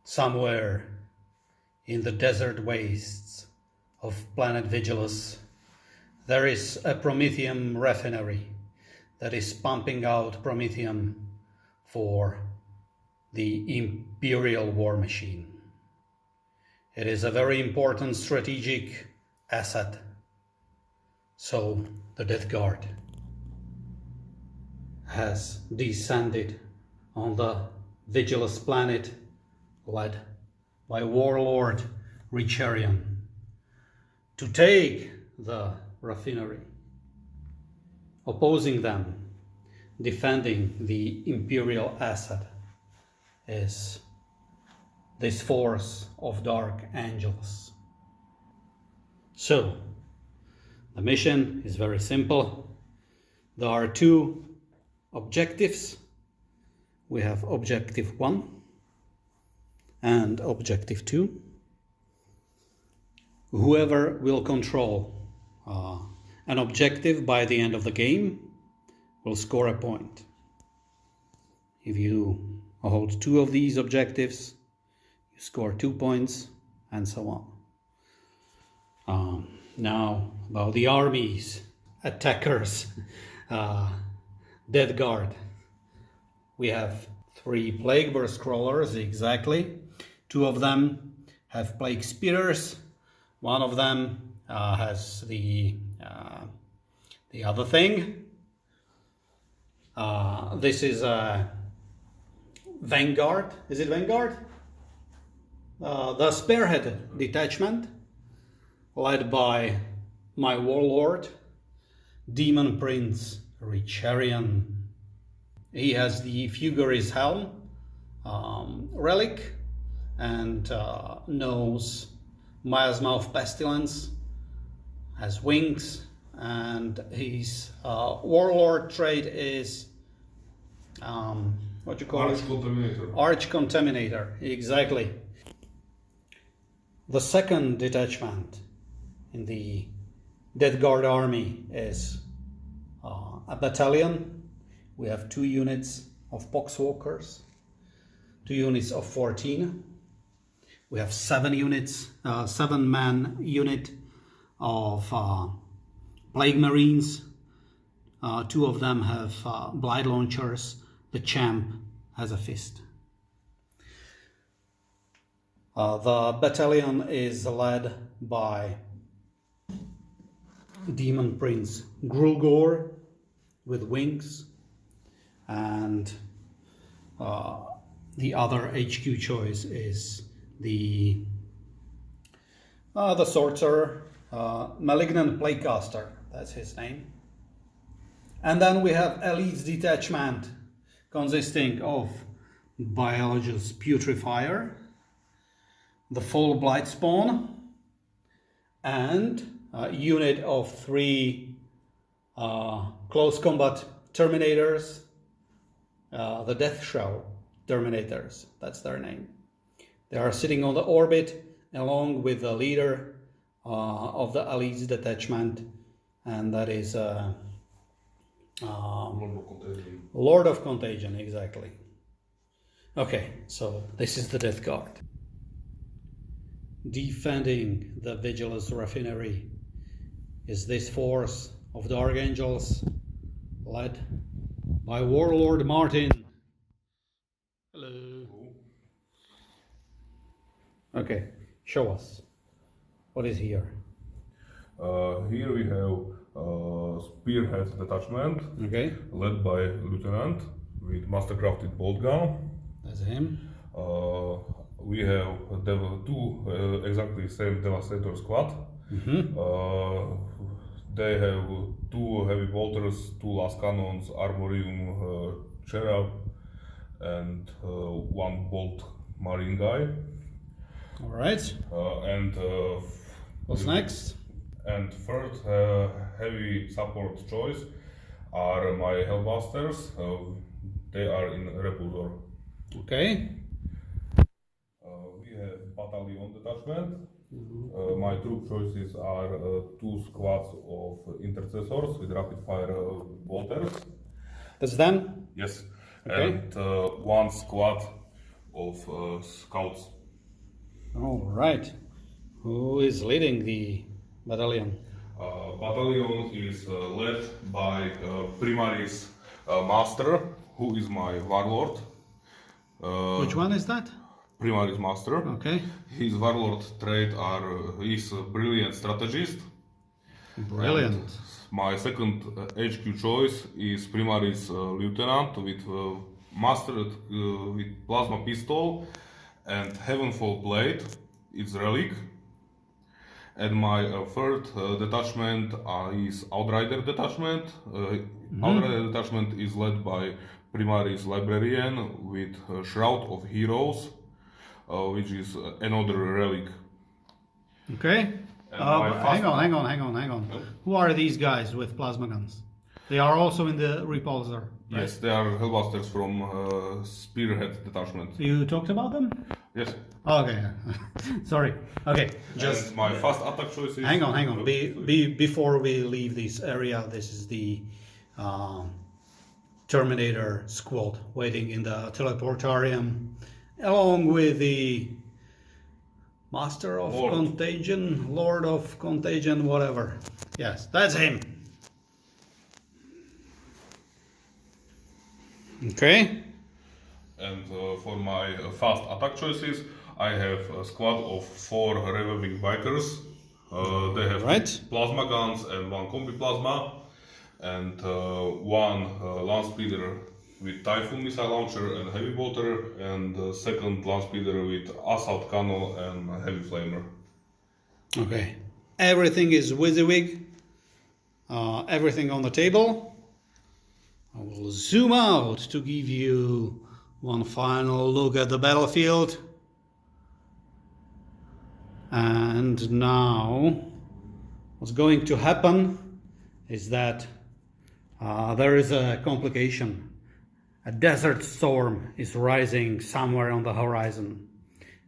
somewhere in the desert wastes of planet Vigilus, there is a prometheum refinery that is pumping out prometheum for the Imperial war machine. It is a very important strategic asset. So the Death Guard has descended on the Vigilus planet led by Warlord Richarion to take the refinery. Opposing them, defending the Imperial asset, is this force of Dark Angels. So, the mission is very simple. There are two objectives. We have Objective 1 and Objective 2. Whoever will control an objective by the end of the game will score a point. If you hold two of these objectives, you score 2 points, and so on. Now, about the armies, attackers, Death Guard. We have 3 Plagueburst crawlers exactly. 2 of them have Plaguespitters. One of them has the other thing. This is a Vanguard. Is it Vanguard? The Spearhead Detachment, led by my Warlord, Demon Prince Richarion. He has the Fugaris helm, relic, and knows Miasma of Pestilence, has wings, and his Warlord trait is what you call it? Contaminator. Arch Contaminator, exactly. The second detachment in the Death Guard army is a battalion. We have 2 units of Poxwalkers, 2 units of 14. We have 7 units, 7-man unit of Plague Marines. 2 of them have Blight launchers. The champ has a fist. The battalion is led by Demon Prince Grulgor with wings, and the other HQ choice is the sorcerer, Malignant Plaguecaster, that's his name. And then we have Elite Detachment, consisting of Biologist Putrifier, the full Blight spawn, and a unit of 3 close combat Terminators, the Death Show Terminators, that's their name. They are sitting on the orbit along with the leader of the Elite Detachment, and that is Lord of Contagion, exactly. Okay, so this is the Death Guard. Defending the Vigilus refinery is this force of Dark Angels, led by Warlord Martin. Hello. Okay, show us. What is here? Here we have Spearhead Detachment, Okay, led by Lieutenant with mastercrafted bolt gun. that's him. We have 2 exactly same Devastator squad. They have 2 heavy bolters, 2 last cannons, armorium, cherub, and 1 bolt marine guy. All right. What's next? And third heavy support choice are my Hellbusters. They are in Repulsor. Okay. We have Battalion Detachment. My troop choices are 2 squads of intercessors with rapid fire bolters. That's them? Yes. Okay. And 1 squad of scouts All right. Who is leading the battalion? Battalion is led by Primaris Master, who is my Warlord. Which one is that? Primaris Master. Okay. His Warlord trait is a brilliant strategist. Brilliant. And my second HQ choice is Primaris Lieutenant with mastered with plasma pistol and Heavenfall blade. It's relic. And my third detachment is Outrider Detachment. Outrider Detachment is led by Primaris Librarian with Shroud of Heroes, which is another relic. Okay. Hang on. Who are these guys with plasma guns? They are also in the repulsor. Right? Yes, they are Hellbusters from Spearhead Detachment. You talked about them? Yes. Okay. Sorry. Okay. Just my fast attack choice is... Hang on. Before we leave this area, this is the Terminator squad waiting in the teleportarium, along with the Master of Contagion, Lord of Contagion, whatever. Yes, that's him. Okay. And for my fast attack choices, I have a squad of 4 reviving bikers. They have plasma guns and 1 combi plasma, and 1 land speeder with Typhoon missile launcher and heavy bolter, and second land speeder with assault cannon and heavy flamer. Okay. Everything is WYSIWYG. Everything on the table. I will zoom out to give you one final look at the battlefield. And now, what's going to happen is that there is a complication. A desert storm is rising somewhere on the horizon.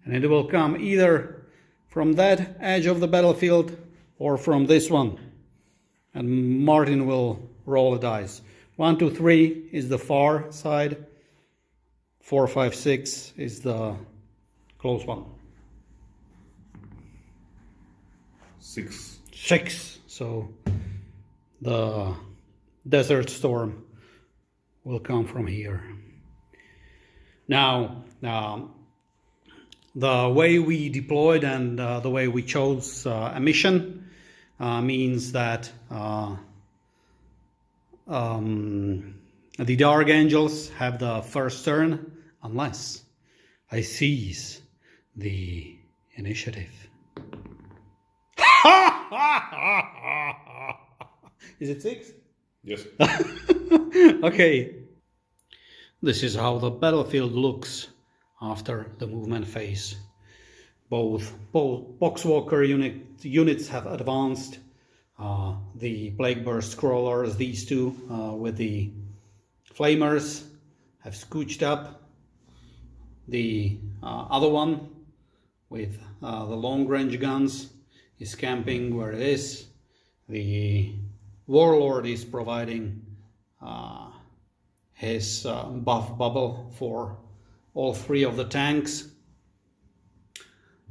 And it will come either from that edge of the battlefield or from this one. And Martin will roll a dice. 1, 2, 3 is the far side. 4, 5, 6 is the close one. 6. 6. So the desert storm will come from here. Now, the way we deployed and the way we chose a mission means that the Dark Angels have the first turn unless I seize the initiative. Is it 6? Yes. Okay. This is how the battlefield looks after the movement phase. Both Poxwalker units have advanced. The Plagueburst crawlers, these two with the flamers, have scooched up. The other one with the long range guns is camping where it is. The Warlord is providing his buff bubble for all 3 of the tanks.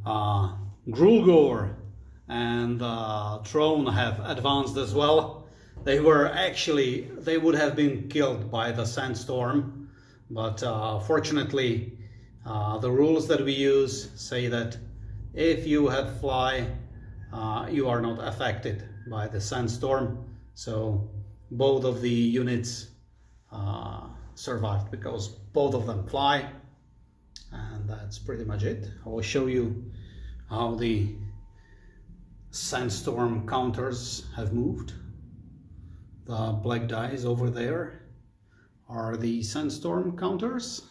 Grulgor and Drone have advanced as well. They would have been killed by the sandstorm, but fortunately the rules that we use say that if you have fly, you are not affected by the sandstorm. So both of the units survived because both of them fly, and that's pretty much it. I will show you how the sandstorm counters have moved. The black dice over there are the sandstorm counters,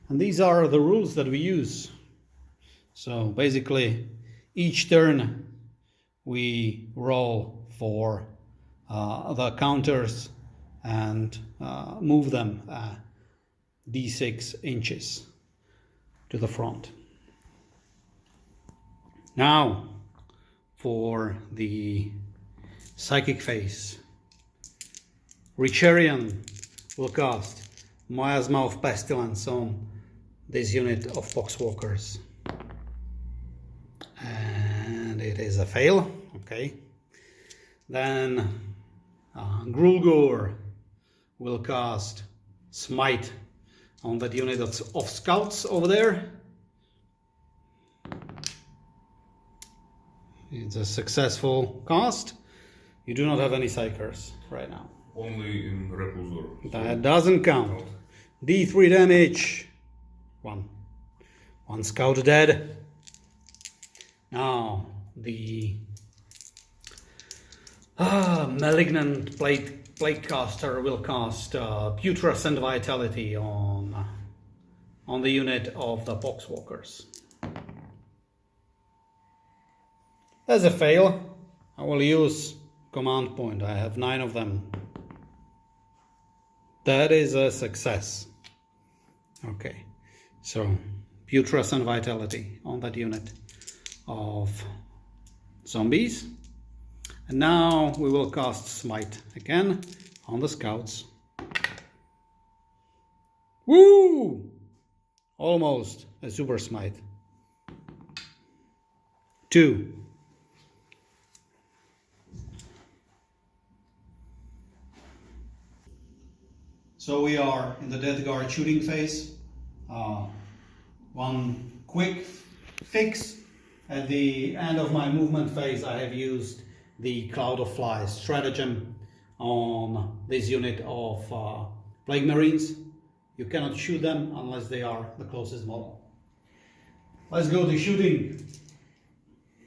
and these are the rules that we use. So basically each turn we roll for the counters and move them d6 inches to the front. Now for the psychic phase. Richarion will cast Miasma of Pestilence on this unit of Poxwalkers. it is a fail. Okay. Then Grulgor will cast Smite on that unit of scouts over there. It's a successful cast. You do not have any psychers right now. Only in repulsor. That doesn't count. D3 damage. One scout dead. Now the Malignant Plaguecaster will cast Putrescent Vitality on the unit of the Poxwalkers. As a fail, I will use command point. I have 9 of them. That is a success. Okay, so Putrescent Vitality on that unit of zombies. And now we will cast Smite again on the scouts. Woo! Almost a super smite. 2. So we are in the Death Guard shooting phase. One quick fix. At the end of my movement phase, I have used the Cloud of Flies stratagem on this unit of Plague Marines. You cannot shoot them unless they are the closest model. Let's go to shooting.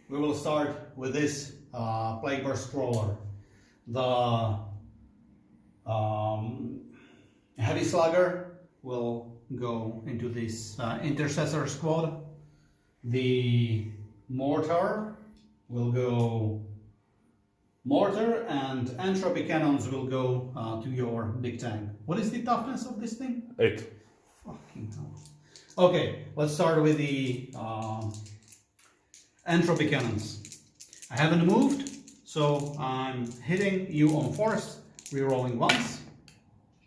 We will start with this Plagueburst crawler. The heavy slugger will go into this intercessor squad. The mortar will go mortar, and entropy cannons will go to your big tank. What is the toughness of this thing? 8. Fucking hell. Okay, let's start with the entropy cannons. I haven't moved, so I'm hitting you on force, rerolling once.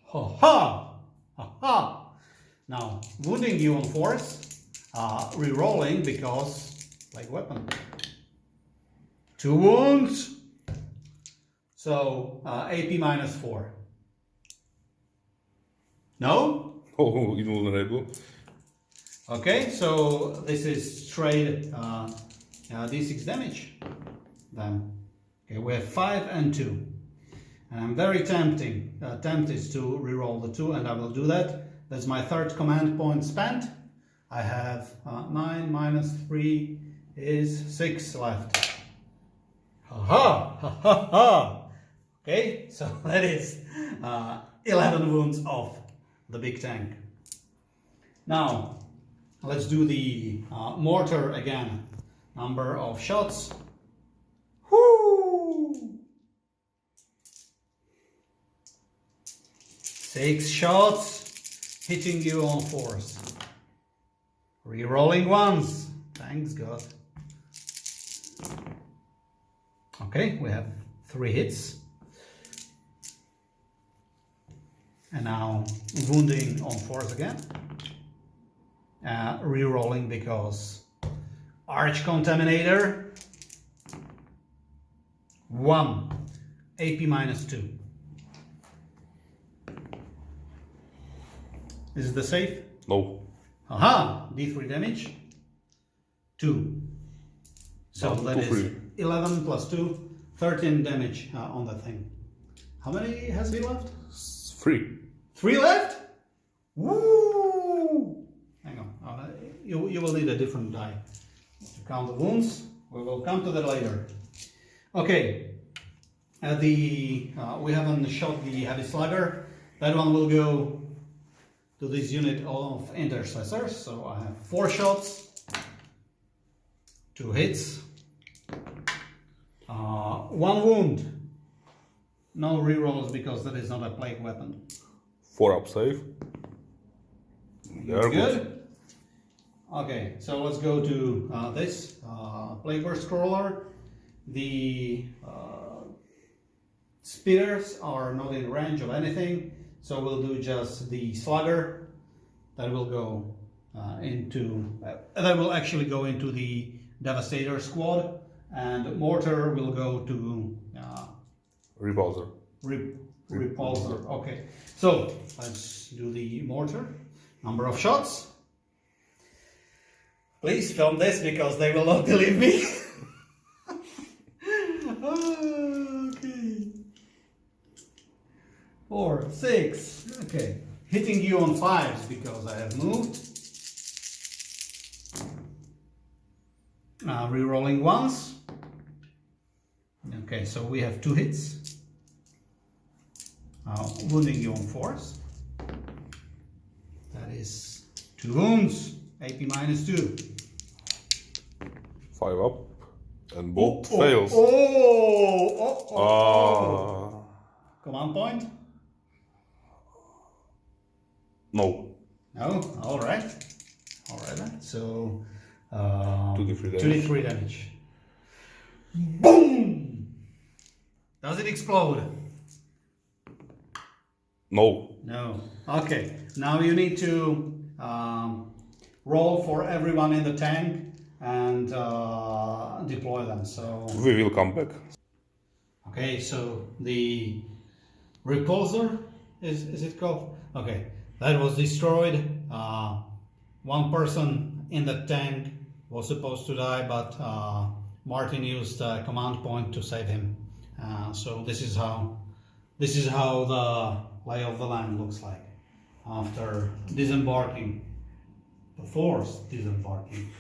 Ha ha! Ha ha! Now, wounding you on force, rerolling because, like weapon. 2 wounds! So, AP minus 4. No? Oh, invulnerable. Okay, so this is straight D6 damage. Then, okay, we have 5 and 2. And I'm very tempted to reroll the 2, and I will do that. That's my 3rd command point spent. I have 9 minus 3 is 6 left. Ha ha! Ha ha ha! Okay, so that is 11 wounds off the big tank. Now, let's do the mortar again. Number of shots. Whoo! 6 shots, hitting you on force. Rerolling once. Thanks God. Okay, we have 3 hits. And now wounding on force again. Rerolling because Arch Contaminator. 1. AP minus 2. Is it safe? No. Aha! D3 damage. 2. So No, that is 3. 11 plus 2, 13 damage on that thing. How many has he left? 3. 3 left? Woo! Hang on. You will need a different die to count the wounds. We will come to that later. Okay. We haven't shot the heavy slugger. That one will go to this unit of intercessors. So I have 4 shots, 2 hits, 1 wound. No rerolls because that is not a plague weapon. 4 up save. Good. Okay, so let's go to this Plagueburst crawler. The spears are not in range of anything, so we'll do just the slugger. That will go that will actually go into the Devastator squad, and mortar will go to Repulsor. repulsor. Okay, so let's do the mortar. Number of shots. Please film this because they will not believe me. Okay. 4, 6. Okay. Hitting you on 5s because I have moved. Rerolling once. Okay, so we have 2 hits. Wounding you on 4s. That is 2 wounds. AP -2. 5 up. And bolt fails. Command point? No. No? Alright. Alright. So 2d3 damage. 2d3 damage. Boom! Does it explode? No. No. Okay. Now you need to roll for everyone in the tank and deploy them. So We will come back. okay. So the repulsor is it called? Okay. That was destroyed. One person in the tank was supposed to die, but Martin used a command point to save him. So this is how the lay of the land looks like after disembarking, the force disembarking.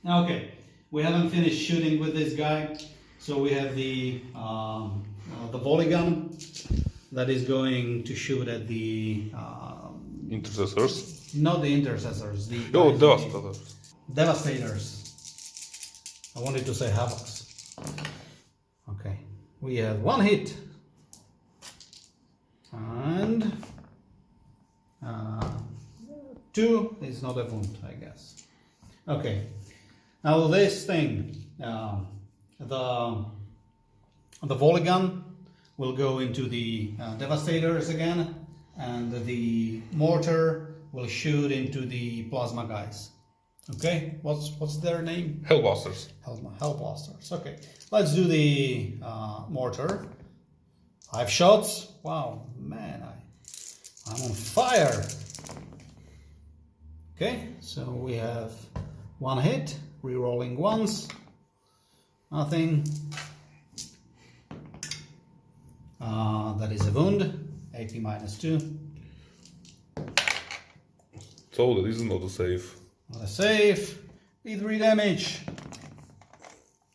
Okay, we haven't finished shooting with this guy, so we have the volley gun that is going to shoot at the Intercessors. not the intercessors, the Oh, guys- Devastators. Devastators. I wanted to say havocs. Okay, we have 1 hit and 2 is not a wound, I guess. Okay, now this thing, the volley gun will go into the Devastators again, and the mortar will shoot into the plasma guys. Okay, what's their name? Hellbusters. Hellblasters. Okay, let's do the mortar. 5 shots. Wow, man, I'm on fire. Okay, so we have 1 hit, re-rolling once, nothing. That is a wound, AP -2. So that is not a save. Not a save, D3 damage.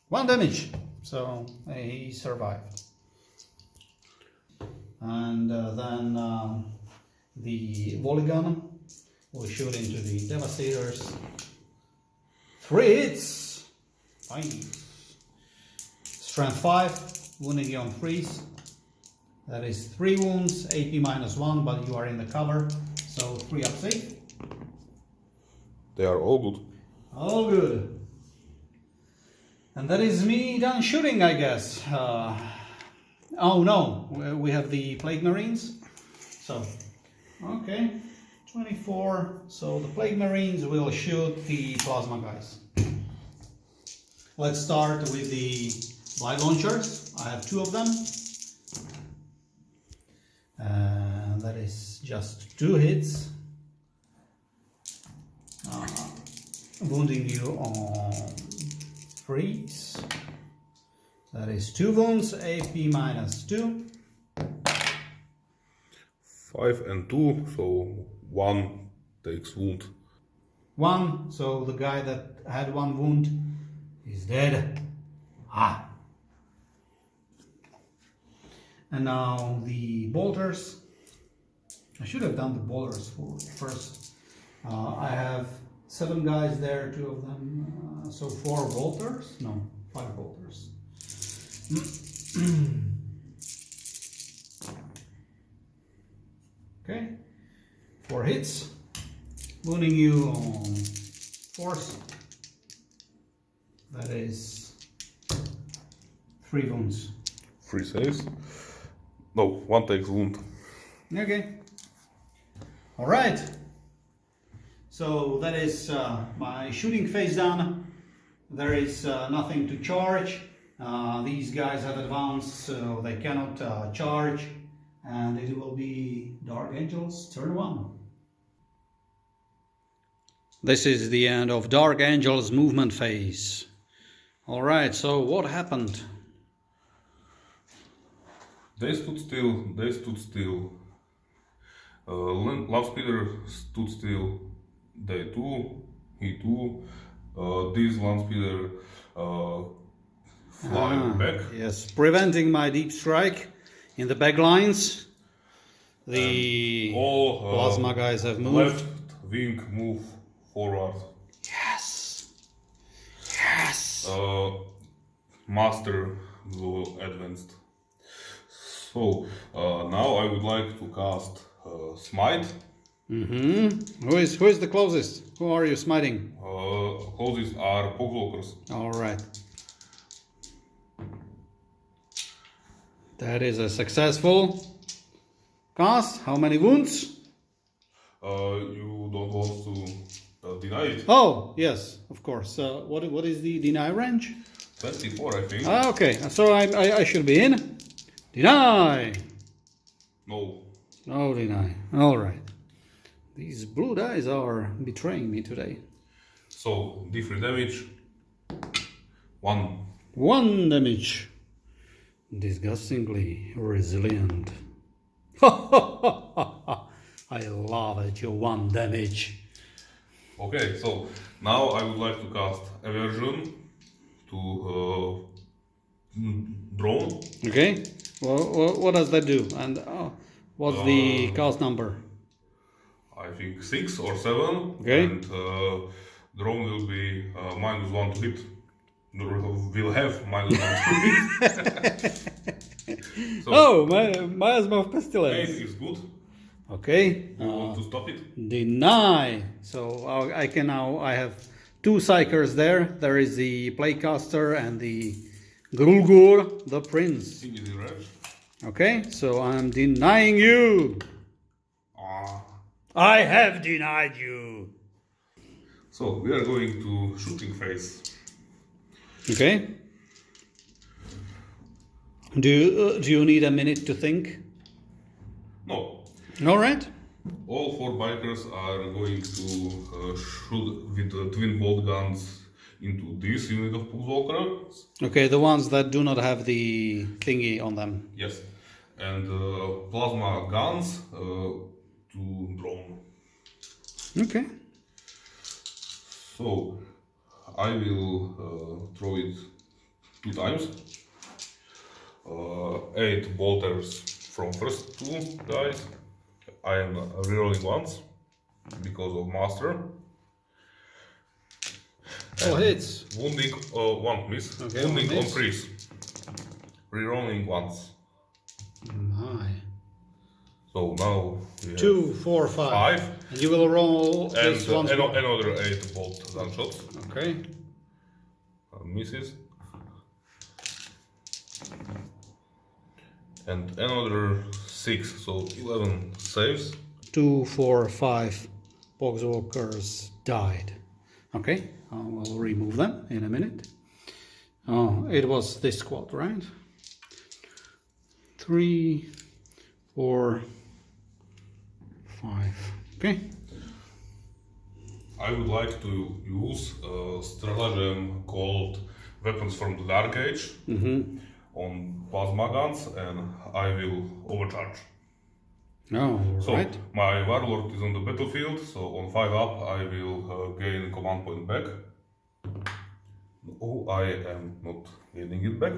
1 damage, so he survived. And then the volley gun will shoot into the Devastators. 3 hits. Nice. Strength 5, wounding you on 3s. That is 3 wounds, AP -1, but you are in the cover, so 3 up safe. They are all good. All good. And that is me done shooting, I guess. Oh no, we have the Plague Marines. So, okay, 24. So the Plague Marines will shoot the plasma guys. Let's start with the Blight launchers. I have 2 of them. That is just 2 hits. Wounding you on 3s. That is 2 wounds, AP -2. 5 and 2, so 1 takes wound. 1, so the guy that had 1 wound is dead. And now the bolters. I should have done the bolters first. I have 7 guys there, 2 of them, so 4 bolters? No, 5 bolters. Okay, 4 hits, wounding you on force. That is 3 wounds. 3 saves. No, 1 takes wound. Okay. All right. So that is my shooting phase done. There is nothing to charge. These guys have advanced, so they cannot charge. And it will be Dark Angels turn 1. This is the end of Dark Angels movement phase. Alright, so what happened? They stood still, Love-Speeder stood still, they too, he too, this Love-Speeder fly back. Yes, preventing my deep strike in the back lines. The all plasma guys have moved. Left wing move forward. Yes! Yes! Master go advanced. So now I would like to cast Smite. Who is the closest? Who are you smiting? Closest are Poxwalkers. Alright. That is a successful cast. How many wounds? You don't want to deny it. Oh, yes, of course. What is the deny range? 24, I think. Okay, so I should be in. Deny! No. No deny. Alright. These blue dice are betraying me today. So, different damage. 1. 1 damage. Disgustingly resilient. I love it, you 1 damage. Okay, so now I would like to cast Aversion to drone. Okay, well, what does that do? And what's the cast number? I think 6 or 7. Okay. And drone will be -1 to hit. Will have -1 to hit. So, oh, miasma of pestilence. 8 is good. Okay. You want to stop it? Deny. So I have 2 psychers there. There is the Plaguecaster and the Grulgor, the prince. Thing is in red. Okay, so I'm denying you. I have denied you. So we are going to shooting phase. Okay. Do you need a minute to think? No. All right. All 4 bikers are going to shoot with twin bolt guns into this unit of Poxwalkers. Okay, the ones that do not have the thingy on them. Yes. And plasma guns to drone. Okay. So I will throw it 2 times. 8 bolters from first 2 guys. I am rerolling once because of master. All hits. Wounding 1 miss. Okay, Wounding one on miss. freeze. Rerolling once. My. So now we have 2, 4, 5. 5. And you will roll And this once more. another 8 bolt gunshots. Okay. Misses. And another 6, so 11 saves. 2, 4, 5 Poxwalkers died. Okay, we'll remove them in a minute. Oh, it was this squad, right? 3, 4, 5. Okay. I would like to use a stratagem called Weapons from the Dark Age on plasma guns, and I will overcharge. Oh, So right. my Warlord is on the battlefield, so on 5 up I will gain command point back. Oh, I am not gaining it back.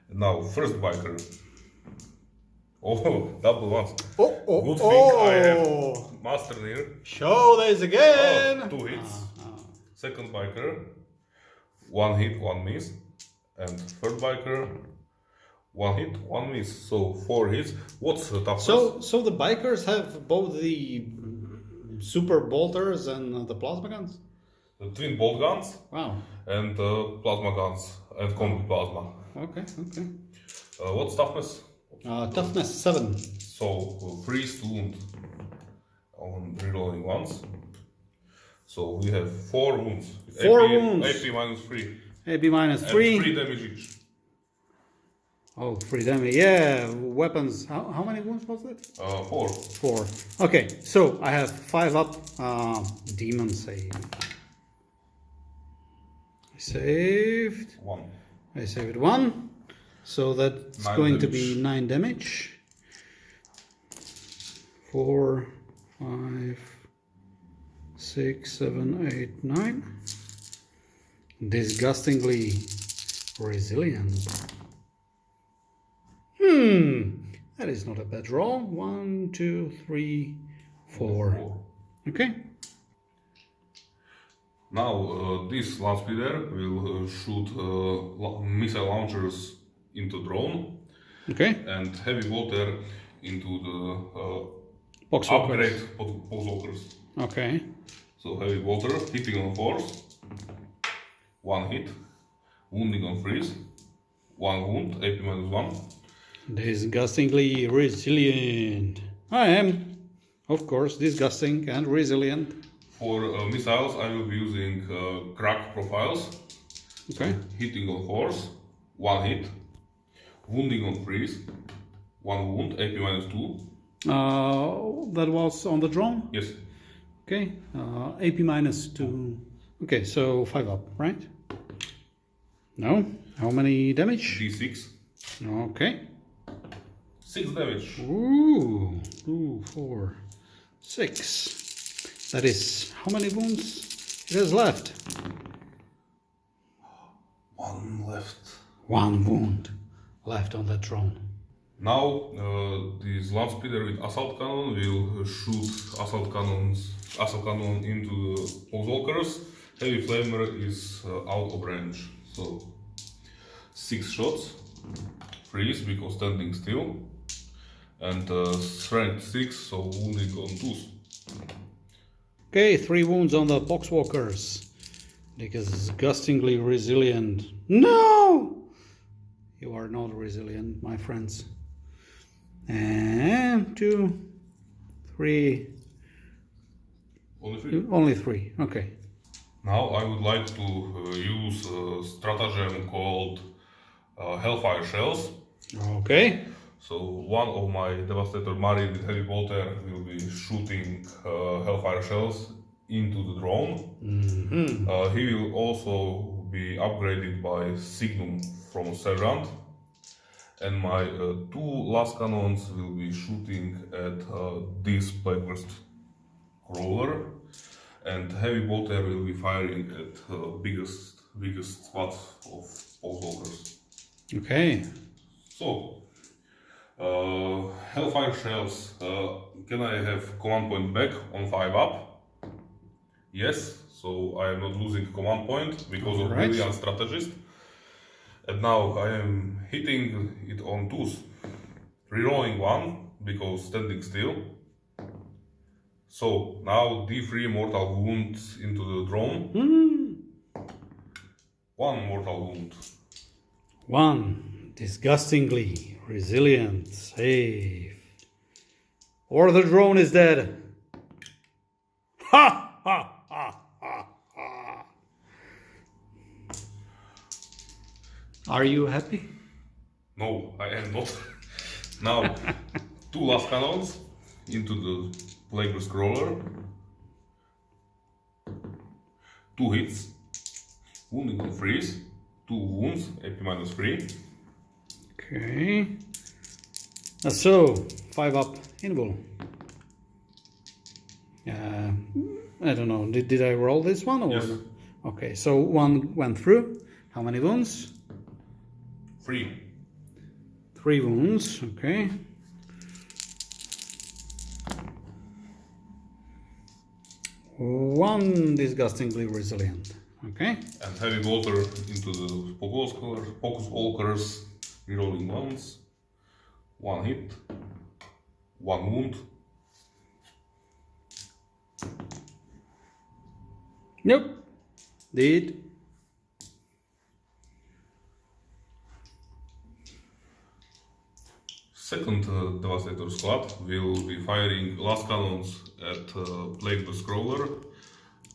Now, first biker. Oh, double ones. Good thing I have Master near. Show this again. 2 hits. Second biker, 1 hit, 1 miss. And third biker, 1 hit, 1 miss. So 4 hits. What's the toughest? So the bikers have both the super bolters and the plasma guns? The twin bolt guns Wow. and plasma guns and combi plasma. Okay, okay. What's toughness? Toughness 7. So freeze to wound on rerolling once. So we have 4 wounds. 4 wounds. AP minus 3. AP minus And 3. 3 damage each. Oh, 3 damage. Yeah, weapons. How many wounds was that? 4. 4. Okay, so I have 5 up. Demon save. I saved. 1. I saved 1. So that's 9 going to damage. be 9 damage. 4, 5, 6, 7, 8, 9. Disgustingly resilient. That is not a bad roll. 1, 2, 3, 4. Okay. Now this last speeder will shoot missile launchers into drone Okay. and heavy water into the Poxwalkers. upgrade Poxwalkers. Okay. So heavy water, hitting on force, 1 hit, wounding on freeze, 1 wound, AP minus 1. Disgustingly resilient. I am, of course, disgusting and resilient. For missiles, I will be using crack profiles. Okay. Hitting on force, 1 hit, wounding on freeze, 1 wound, AP minus 2. That was on the drone. Yes, Okay. AP minus 2. Okay, so 5 up, right? No. How many damage? D6, Okay. 6 damage. Ooh. 2, 4, 6. That is how many wounds it has left? 1 left. 1 wound left on that drone. Now this land speeder with assault cannon will shoot assault cannon into the Poxwalkers. Heavy flamer is out of range, so 6 shots. Freeze because standing still, and strength 6, so wounding on 2s. Okay, 3 wounds on the Poxwalkers. Disgustingly resilient. No! You are not resilient, my friends. And 2, 3. Only 3. Only 3. Okay. Now I would like to use a stratagem called Hellfire Shells. Okay. So one of my Devastator Marine with heavy bolter will be shooting Hellfire Shells into the drone. He will also be upgraded by Signum from Sergeant. And my 2 last cannons will be shooting at this Plagueburst crawler. And heavy bolter will be firing at biggest squad of Poxwalkers. Okay. So, Hellfire Shells, can I have command point back on 5 up? Yes, so I am not losing command point because of Right. brilliant strategist. And now I am hitting it on 2s, rerolling 1 because standing still. So now D3 mortal wounds into the drone. 1 mortal wound. 1. Disgustingly resilient. Save. Or the drone is dead. Ha! Ha! Ha! Ha! Ha! Are you happy? No, I am not. Now, 2 last cannons into the Plagueburst crawler. 2 hits. Wounding on freeze. 2 wounds, AP minus 3. Okay. So, 5 up in bull. I don't know. Did I roll this one? Or? Yes. Okay, so 1 went through. How many wounds? 3. 3 wounds. Okay. One disgustingly resilient. Okay. And heavy water into the Poxwalkers. Rerolling ones. 1 hit. 1 wound. Nope. Did. Second Devastator squad will be firing last cannons at Plagueburst crawler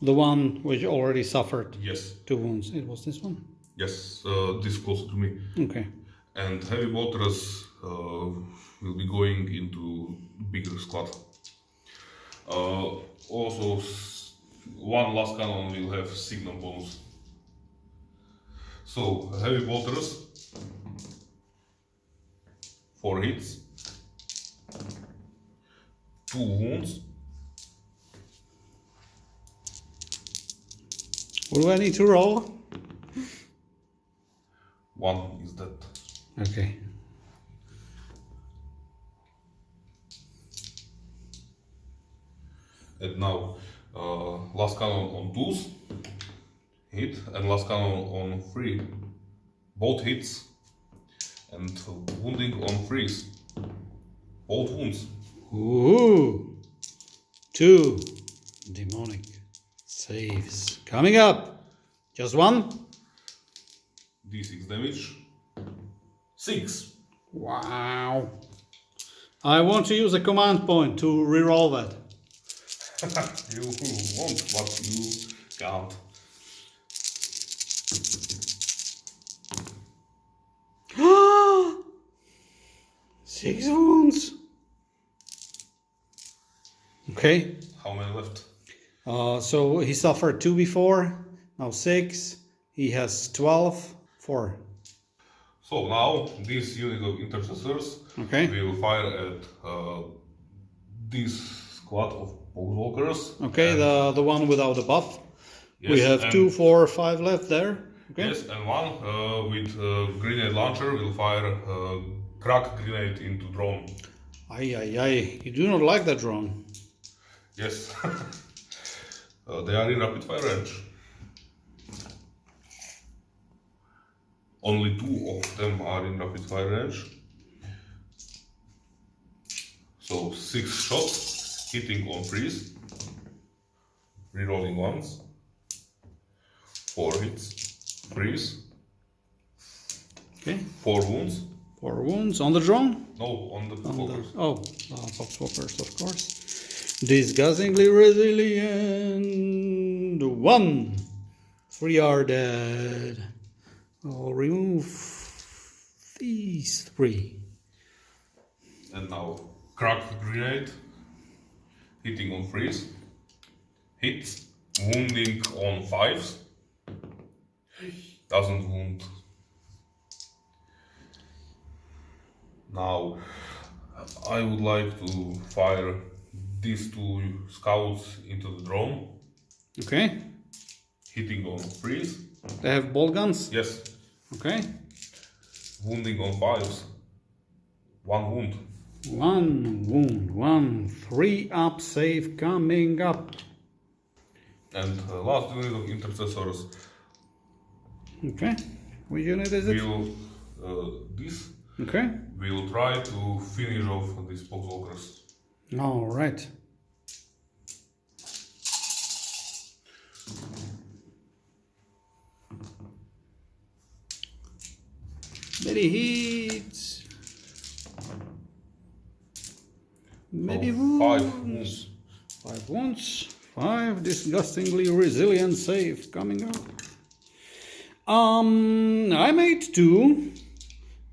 The one which already suffered Yes. 2 wounds. It was this one? Yes, this close to me. Okay. And heavy bolters will be going into bigger squad. Also, one last cannon will have signal bonus. So, heavy bolters, 4 hits, 2 wounds. What do I need to roll? 1 is dead. Okay. And now, last cannon on 2s, hit, and last cannon on 3, both hits, and wounding on 3s, both wounds. Ooh. 2 demonic saves. Coming up. Just 1? D6 damage, 6. Wow. I want to use a command point to reroll that. You won't, but you can't. Six wounds. Okay. How many left? So he suffered 2 before, now 6. He has 12. 4. So now this unit of intercessors will fire at this squad of Poxwalkers. Okay, the one without the buff. Yes, we have 2, 4, 5 left there. Okay. Yes, and one with grenade launcher will fire crack grenade into drone. Aye. You do not like that drone. Yes. They are in rapid fire range. Only 2 of them are in rapid fire range. So 6 shots, hitting on freeze, rerolling once, 4 hits, freeze, Okay. 4 wounds. 4 wounds on the drone. No, on the Poxwalkers. Poxwalkers, of course. Disgustingly resilient. 1. 3 are dead. I'll remove these 3. And now crack grenade, hitting on freeze, hits, wounding on 5s, doesn't wound. Now I would like to fire these 2 scouts into the drone. Okay. Hitting on freeze. They have bolt guns? Yes. Okay. Wounding on 5s. 1 wound. 1 wound. 1. 3 up save coming up. And last unit of intercessors. Okay. Which unit is it? Will this Okay. will try to finish off these Poxwalkers. Alright. Many hits. Many wounds. 5 wounds. 5 wounds. 5 disgustingly resilient save coming up. I made 2,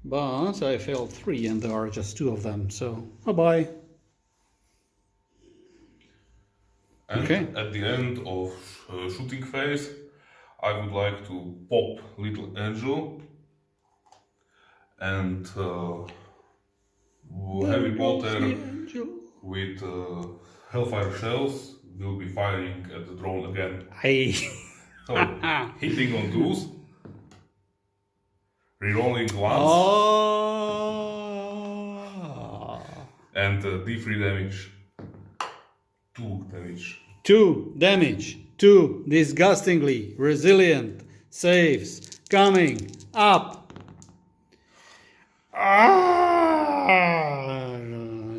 but I failed 3 and there are just 2 of them, so bye-bye. And Okay. at the end of shooting phase, I would like to pop Little Angel and heavy bolter with Hellfire shells will be firing at the drone again. Aye. So hitting on 2s, rerolling once, and D3 damage. 2 damage. 2 damage. 2 disgustingly resilient saves coming up.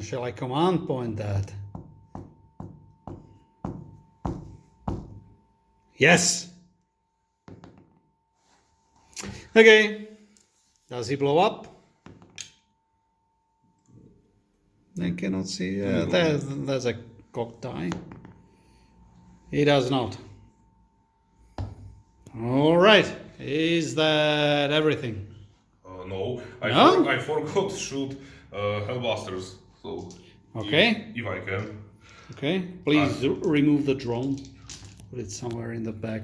Shall I command point that? Yes. Okay. Does he blow up? I cannot see. That's a cocked die. He does not. All right. Is that everything? No, I forgot to shoot Hellblasters. So Okay. if I can. Okay. Please remove the drone. Put it somewhere in the back.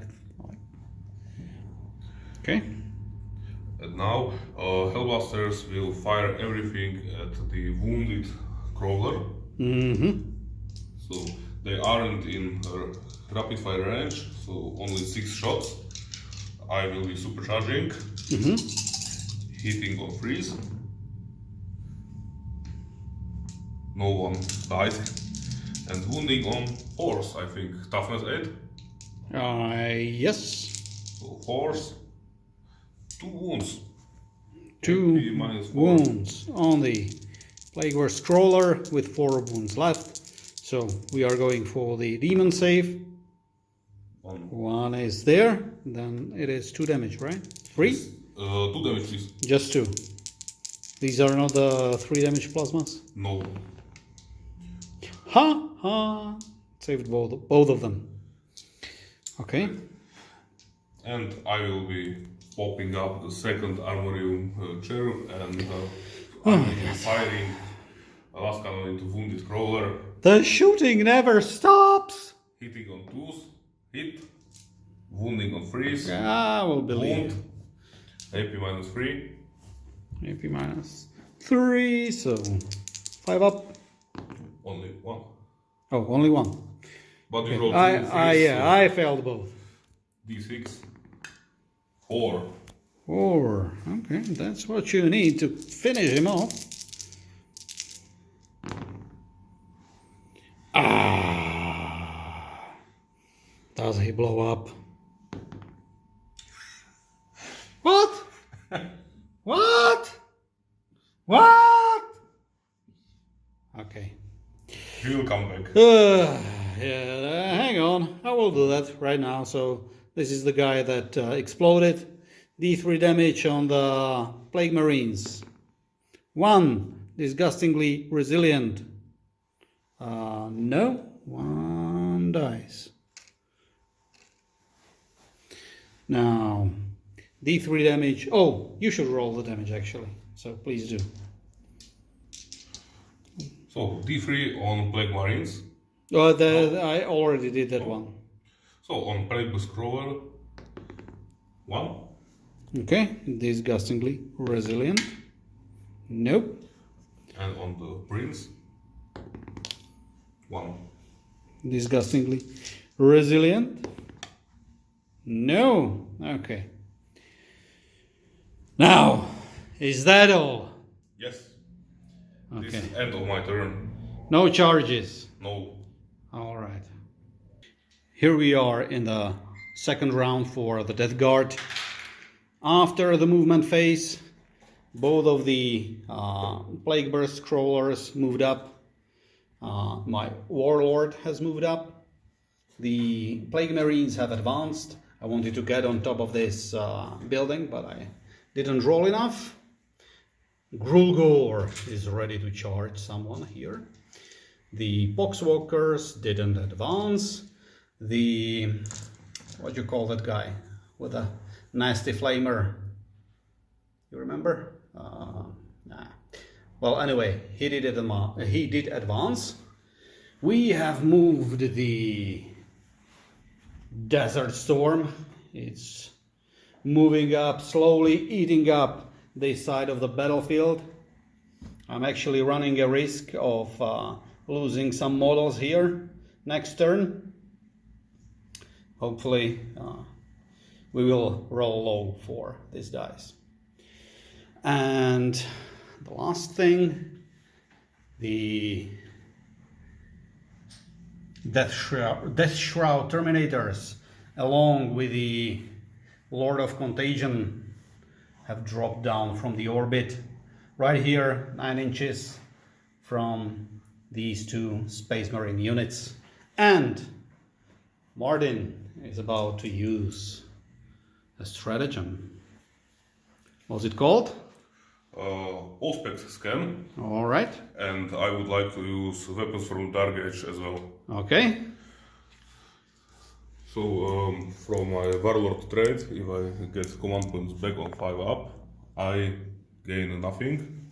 Okay. And now Hellblasters will fire everything at the wounded crawler. Mm-hmm. So they aren't in rapid fire range, so only 6 shots. I will be supercharging, hitting on freeze. No one died. And wounding on force, I think. Toughness 8. Yes. So force. 2 wounds. 2 -4. wounds on the Plagueburst crawler with 4 wounds left. So we are going for the demon save. 1 is there. Then it is 2 damage, right? 3? 2 damage, please. Just 2. These are not the 3 damage plasmas? No. Ha ha! Saved both of them. Okay. And I will be popping up the second armorium cherub and firing a last cannon into wounded crawler. The shooting never stops! Hitting on 2s, hit, wounding on 3s, I will believe. wound, AP -3. AP -3, so 5 up. Only 1. Oh, only 1. But you rolled 2 I failed both. D6, 4. 4. Okay, that's what you need to finish him off. Does he blow up? What? What? What? Okay. He will come back. Hang on. I will do that right now. So this is the guy that exploded. D3 damage on the Plague Marines. 1. Disgustingly resilient. No. 1 dice. Now, D3 damage. Oh, you should roll the damage actually. So please do. So D3 on Plague Marines. I already did that one. So on Plagueburst crawler, 1. Okay, disgustingly resilient. Nope. And on the Prince, 1. Disgustingly resilient. No. Okay. Now, is that all? Yes. Okay. This is end of my turn. No charges. No. All right. Here we are in the second round for the Death Guard. After the movement phase, both of the Plagueburst crawlers moved up. My Warlord has moved up. The Plague Marines have advanced. I wanted to get on top of this building, but I didn't roll enough. Grulgor is ready to charge someone here. The Poxwalkers didn't advance. The, what do you call that guy with a nasty flamer? You remember? Nah. Well, anyway, he did advance. We have moved the Desert Storm. It's moving up slowly, eating up this side of the battlefield. I'm actually running a risk of losing some models here next turn. Hopefully we will roll low for these dice. And the last thing, the Death Shroud Terminators, along with the Lord of Contagion, have dropped down from the orbit right here, 9 inches from these 2 Space Marine units. And Martin is about to use a stratagem. What's it called? Auspex scan. All right. And I would like to use weapons from Dark Age as well. Okay. So from my Warlord trait, if I get command points back on 5 up, I gain nothing.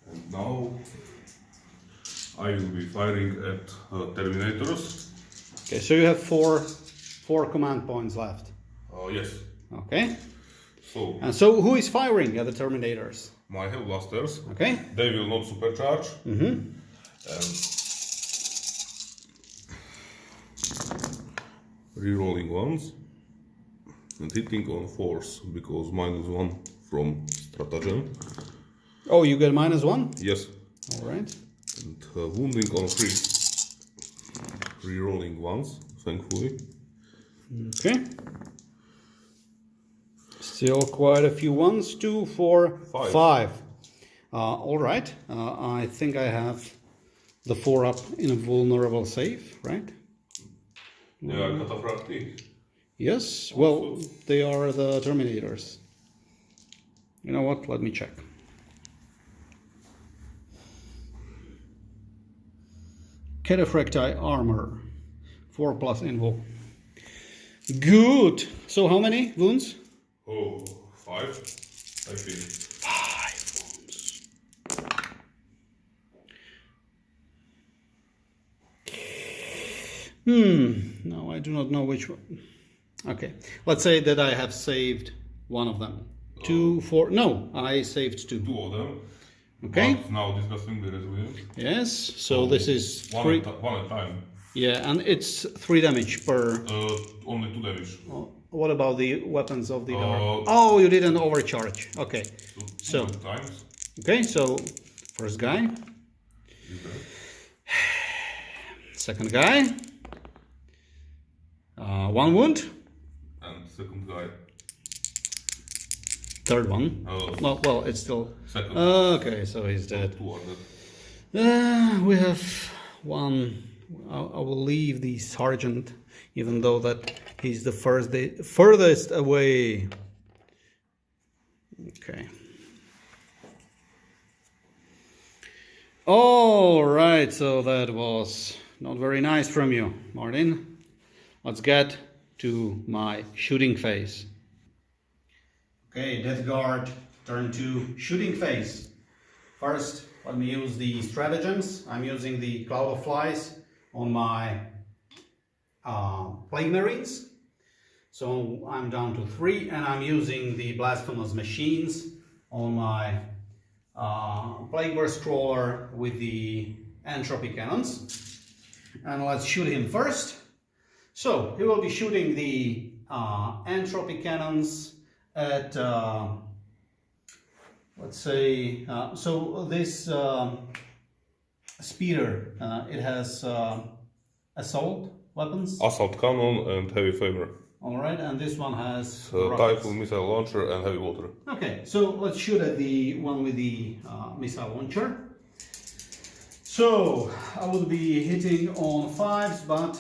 And now I will be firing at Terminators. Okay, so you have four command points left. Yes. Okay. So And so who is firing at the Terminators? my Hell Blasters. Okay. They will not supercharge. And rerolling ones and hitting on force because -1 from stratagem. Oh, you get -1? Yes. All right. And wounding on 3. Rerolling once, thankfully. Okay. Still quite a few ones. 2, 4, 5. All right. I think I have the 4 up in a vulnerable save, right? They are cataphracti. Yes. Well, they are the Terminators. You know what? Let me check. Cataphracti armor. 4+ invul. Good. So how many wounds? Oh, 5, I think. 5 wounds. No, I do not know which one. Okay, let's say that I have saved one of them. 2, 4. No, I saved 2. 2 of them. Okay. But now discussing the resilient. Yes. So this is 3. One at a time. Yeah, and it's 3 damage per. Only 2 damage. What about the weapons of the dark? Oh, you didn't overcharge. Okay. So. 2 times. Okay. So first guy. Okay. Second guy. 1 wound. And second guy. Third one. Well, it's still. Second. Okay, so he's dead. 2 are dead. We have 1. I will leave the sergeant, even though that he's the furthest away. Okay. All right, so that was not very nice from you, Martin. Let's get to my shooting phase. Okay, Death Guard, turn to shooting phase. First, let me use the stratagems. I'm using the Cloud of Flies on my Plague Marines. So I'm down to 3, and I'm using the Blasphemous Machines on my Plagueburst Crawler with the Entropy cannons. And let's shoot him first. So he will be shooting the Entropy cannons at, let's say, so this speeder, it has assault weapons. Assault cannon and heavy flamer. Alright, and this one has Typhoon missile launcher and heavy water. Okay, so let's shoot at the one with the missile launcher. So I will be hitting on 5s, but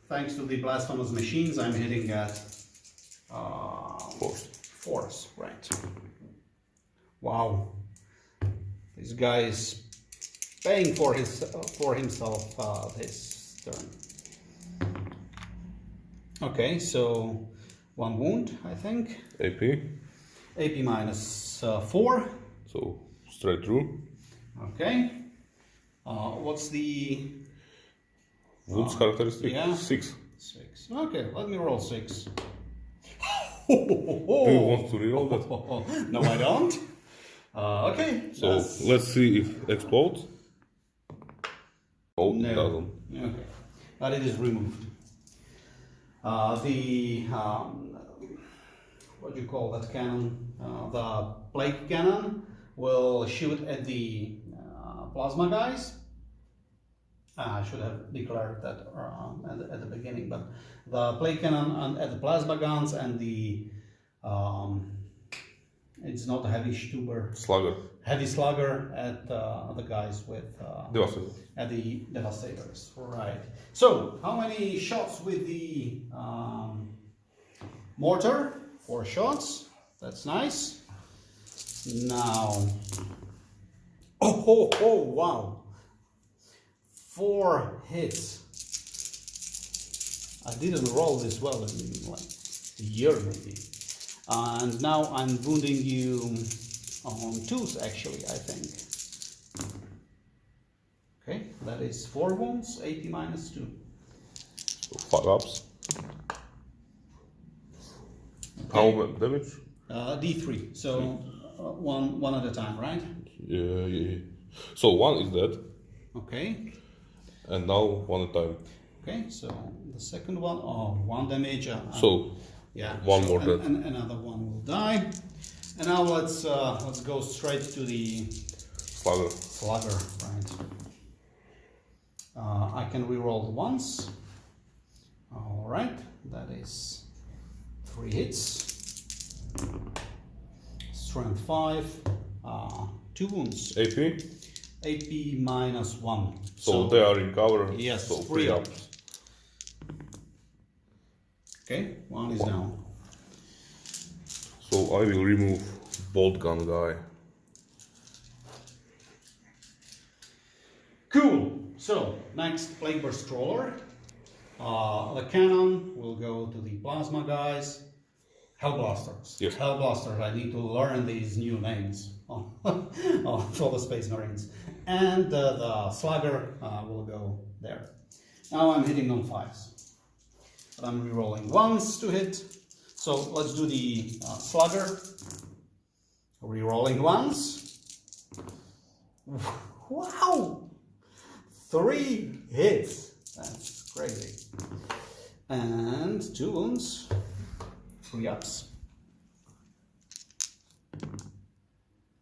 thanks to the Blasphemous Machines, I'm hitting at 4s, right. Wow, this guy is paying for himself this turn. Okay, so 1 wound, I think. AP. AP -4. So straight through. Okay. What's the wounds characteristic? Yeah. 6. 6. Okay, let me roll 6. Do you want to reroll that? No, I don't. Okay. So let's see if explodes. Oh, No. it doesn't. Okay, but it is removed. What do you call that cannon? The plague cannon will shoot at the plasma guys. I should have declared that at the beginning, but the plague cannon at the plasma guns and the it's not a heavy Stuber. Slugger. Heavy slugger at the guys with Devastator. at the devastators. Right. So how many shots with the mortar? 4 shots. That's nice. Now, oh wow, 4 hits. I didn't roll this well in like a year maybe. And now I'm wounding you on 2s actually, I think. Okay, that is 4 wounds, AP minus 2. 5 ups. Okay. How much damage? D3, so one at a time, right? Yeah. So 1 is dead, Okay. and now 1 at a time. Okay, so the second one, 1 damage. So yeah, one more dead. and another one will die. And now let's go straight to the slugger, right? I can reroll once. All right, that is 3 hits. Strength 5, 2 wounds. AP? AP minus 1. So they are in cover. Yes, so 3 up. ups. Okay, 1 is down. So I will remove bolt gun guy. Cool. So next, Plagueburst Crawler. The cannon will go to the plasma guys. Hellblasters. Yes. Hellblasters. I need to learn these new names for the Space Marines. And the slugger will go there. Now I'm hitting on 5s. But I'm rerolling 1s to hit. So let's do the slugger. Rerolling 1s. Wow! 3 hits. That's crazy. And 2 wounds. 3 ups.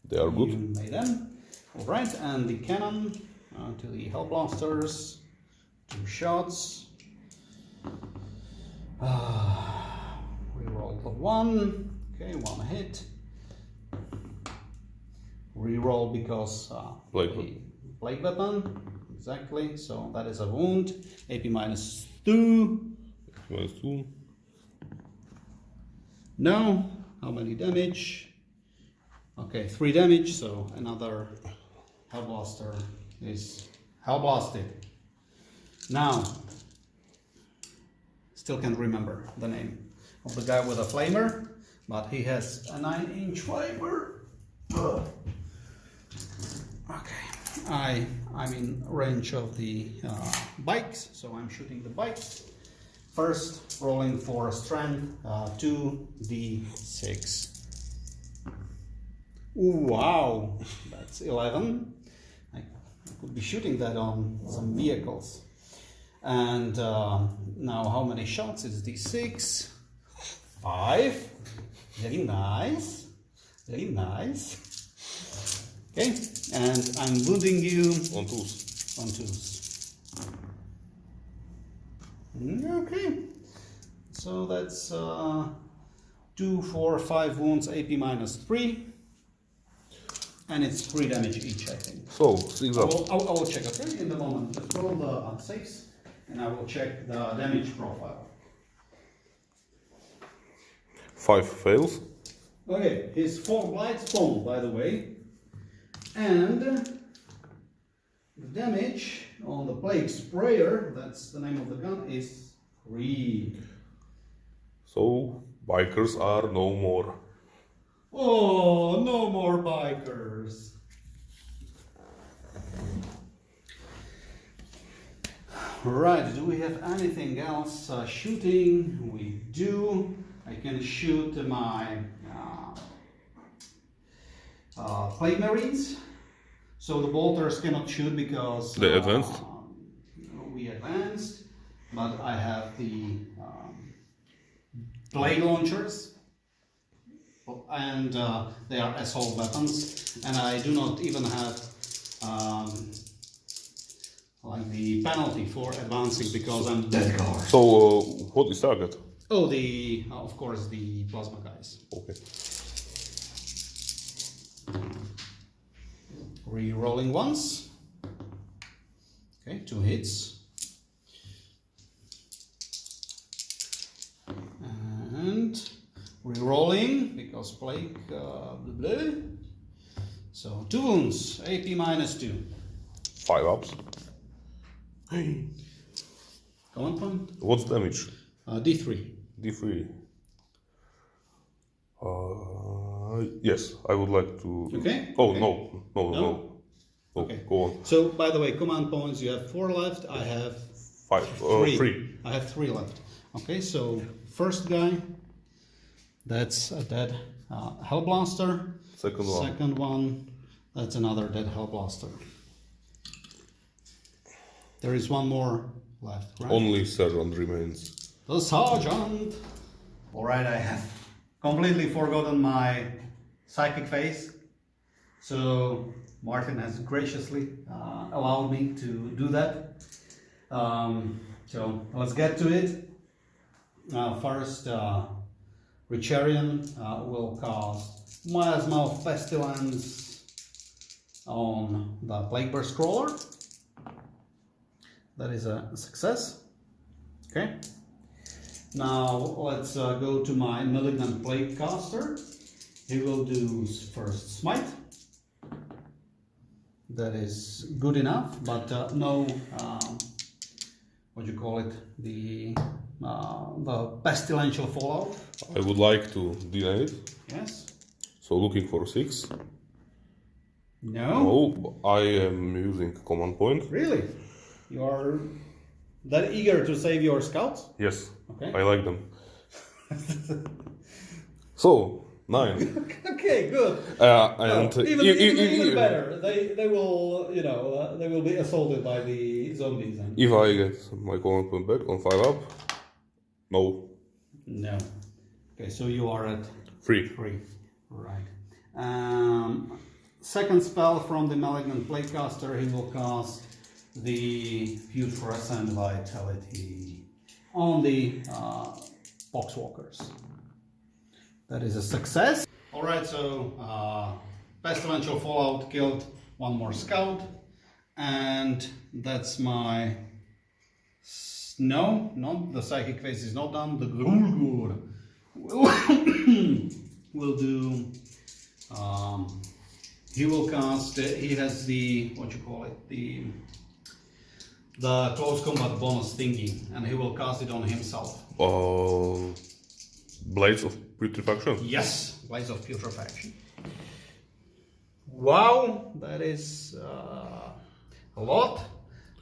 They are good. You made them. Alright, and the cannon to the Hellblasters. 2 shots. Reroll the 1. Okay, 1 hit. Reroll because plague weapon. Exactly. So that is a wound. AP minus 2. Minus 2. Now, how many damage? Okay, 3 damage. So another Hellblaster is Hellblasted. Now, still can't remember the name of the guy with a flamer, but he has a 9-inch flamer. Okay, I'm in range of the bikes, so I'm shooting the bikes. First, rolling for strength, 2d6. Ooh, wow, that's 11. I could be shooting that on some vehicles. And now how many shots is d6? 5. Very nice. Very nice. Okay, and I'm wounding you On 2s. on 2s. Okay, so that's 2, 4, 5 wounds, AP minus 3. And it's 3 damage each, I think. So 6 ups. I will check, okay, in the moment. Just roll the saves, and I will check the damage profile. 5 fails. Okay, his 4 blights fall, by the way. And the damage on the plague sprayer, that's the name of the gun, is 3. So bikers are no more. Oh, no more bikers. Right, do we have anything else? Shooting, we do. I can shoot my Plague Marines. So the bolters cannot shoot because They advanced? We advanced, but I have the Plague launchers, and they are assault weapons, and I do not even have like the penalty for advancing because I'm dead guard. So what is target? Oh, of course the plasma guys. Okay. Re-rolling once. Okay, 2 hits. And re-rolling because plague blah, blah. So 2 wounds, AP minus 2. 5 ups. Command point? What's damage? D3. D3. Yes, I would like to. Okay. Oh, okay. No. Okay. Go on. So, by the way, command points, you have 4 left. I have 3. I have 3 left. Okay, so first guy, that's a dead Hellblaster. Second one, that's another dead Hellblaster. There is one more left, right? Only Sergeant remains. The Sergeant! Alright, I have completely forgotten my psychic phase. So Martin has graciously allowed me to do that. So let's get to it. First, Richarion will cast Miasma of Pestilence on the Plagueburst Crawler. That is a success. Okay. Now let's go to my Malignant Plaguecaster. He will do first Smite. That is good enough, but no, what do you call it? The pestilential fallout. I would like to deny it. Yes. So looking for 6. No. No, I am using command point. Really? You are that eager to save your scouts? Yes. Okay. I like them. So 9. Okay, good. And Even better. They will, you know, they will be assaulted by the zombies. And... If I get my command point back on 5 up, no. No. Okay, so you are at 3. 3. Right. Second spell from the Malignant Plaguecaster, he will cast the Putrescent Vitality on the Poxwalkers. That is a success. Alright, so Pestilential Fallout killed one more scout, and that's my... No, the psychic phase is not done. The Grulgor will do... he will cast, he has the, what you call it, the close combat bonus thingy, and he will cast it on himself. Blades of Putrefaction? Yes, Blades of Putrefaction. Wow, that is a lot.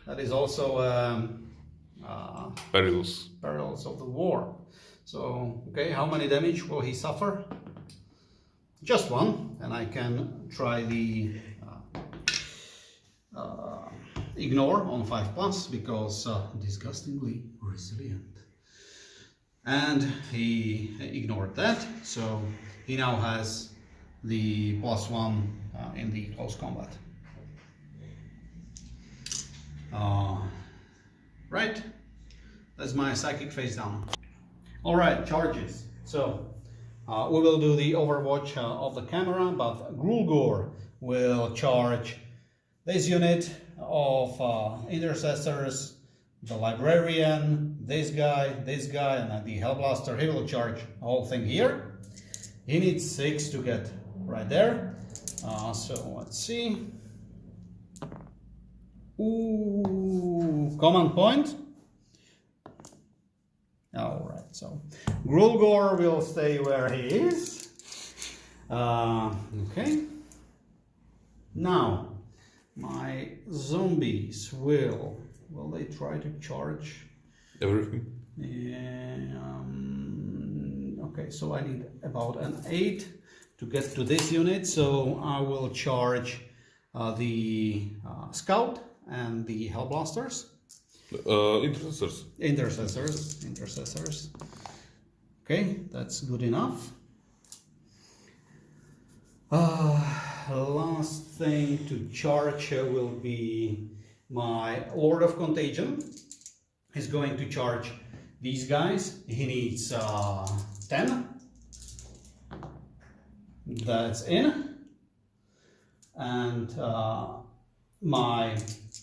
That is also Perilous. Perils of the War. So, okay, how many damage will he suffer? Just 1, and I can try the ignore on 5+, because disgustingly resilient. And he ignored that, so he now has the +1 in the close combat. Right, that's my psychic phase down. Alright, charges. So we will do the overwatch of the camera, but Grulgor will charge this unit of intercessors, the librarian, this guy, and then the Hellblaster. He will charge the whole thing here. He needs 6 to get right there. So let's see. Ooh, command point. Alright, so Grulgor will stay where he is. Okay. Now, my zombies will they try to charge? Everything? Okay, so I need about an 8 to get to this unit, so I will charge the Scout and the Hellblasters. Intercessors. Okay, that's good enough. Last thing to charge will be my Lord of Contagion. He's going to charge these guys. He needs 10. That's in. And my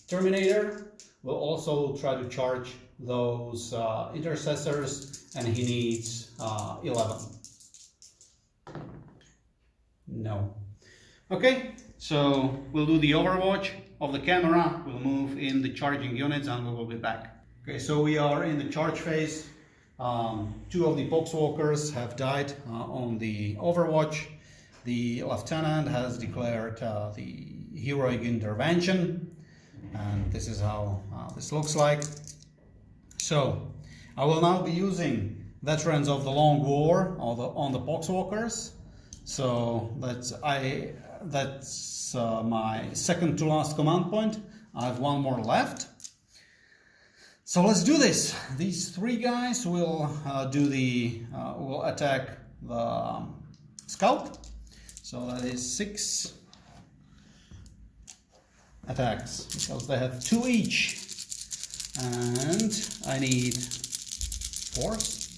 Terminator will also try to charge those intercessors, and he needs 11. No. Okay, so we'll do the overwatch of the camera, we'll move in the charging units, and we will be back. Okay, so we are in the charge phase. Two of the Poxwalkers have died on the Overwatch. The lieutenant has declared the heroic intervention, and this is how this looks like. So I will now be using Veterans of the Long War on the Poxwalkers. So that's my second to last command point. I have one more left. So let's do this. These three guys will will attack the scout. So that is 6 attacks because they have 2 each, and I need force.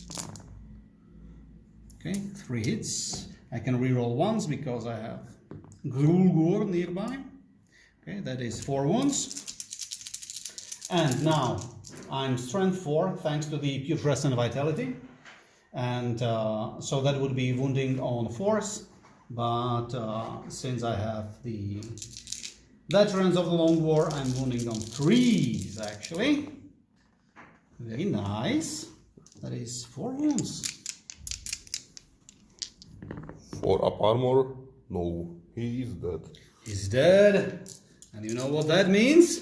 Okay, 3 hits. I can reroll once because I have Grulgor nearby. Okay, that is 4 wounds. And now I'm strength 4 thanks to the putrescent vitality, and so that would be wounding on force. But since I have the Veterans of the Long War, I'm wounding on 3s actually. Very nice. That is 4 wounds. 4 up armor? No, he is dead. He's dead. And you know what that means?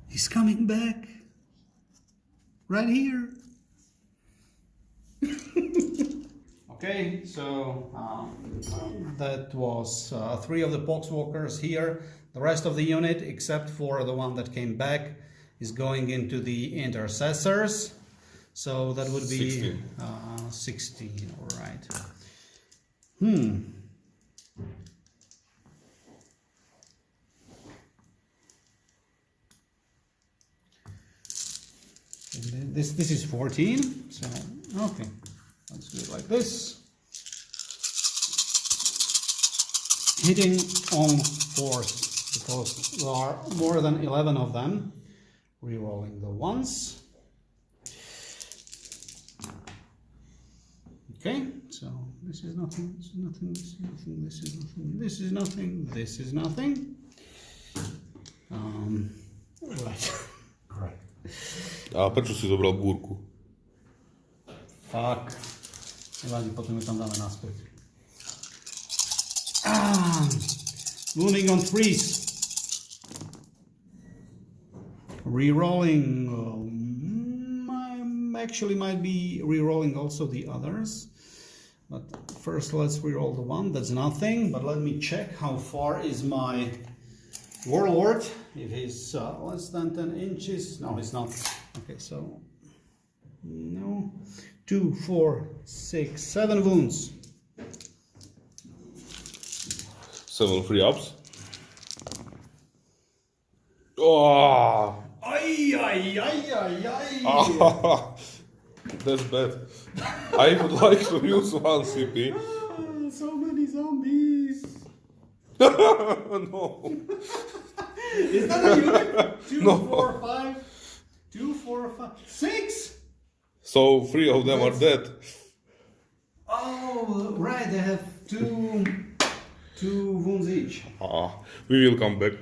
He's coming back. Right here. Okay, so that was 3 of the Poxwalkers here. The rest of the unit, except for the one that came back, is going into the intercessors. So that would be 16, all right. This is 14, so okay. Let's do it like this. Hitting on force, because there are more than 11 of them. Rerolling the ones. Okay, so this is nothing, this is nothing, this is nothing, this is nothing, this is nothing, this is nothing. Right. Right. A prečo si zobral búrku? Fuck. Nevadí, potom ju tam dáme naspäť. Wounding on 3s. Rerolling. Actually might be rerolling also the others. But first let's reroll the one. That's nothing. But let me check how far is my Warlord. If he's less than 10 inches. No, he's not. Okay, so no. 2, 4, 6, 7 wounds. 7 free ups. Oh! Ay, ay, ay, ay, ay. That's bad. I would like to use 1 CP. So many zombies. No. Is that a unit? 2, No. 4, 5. 2, 4, 5. 6? So 3 of them are dead. Oh, right. They have 2 wounds each. We will come back.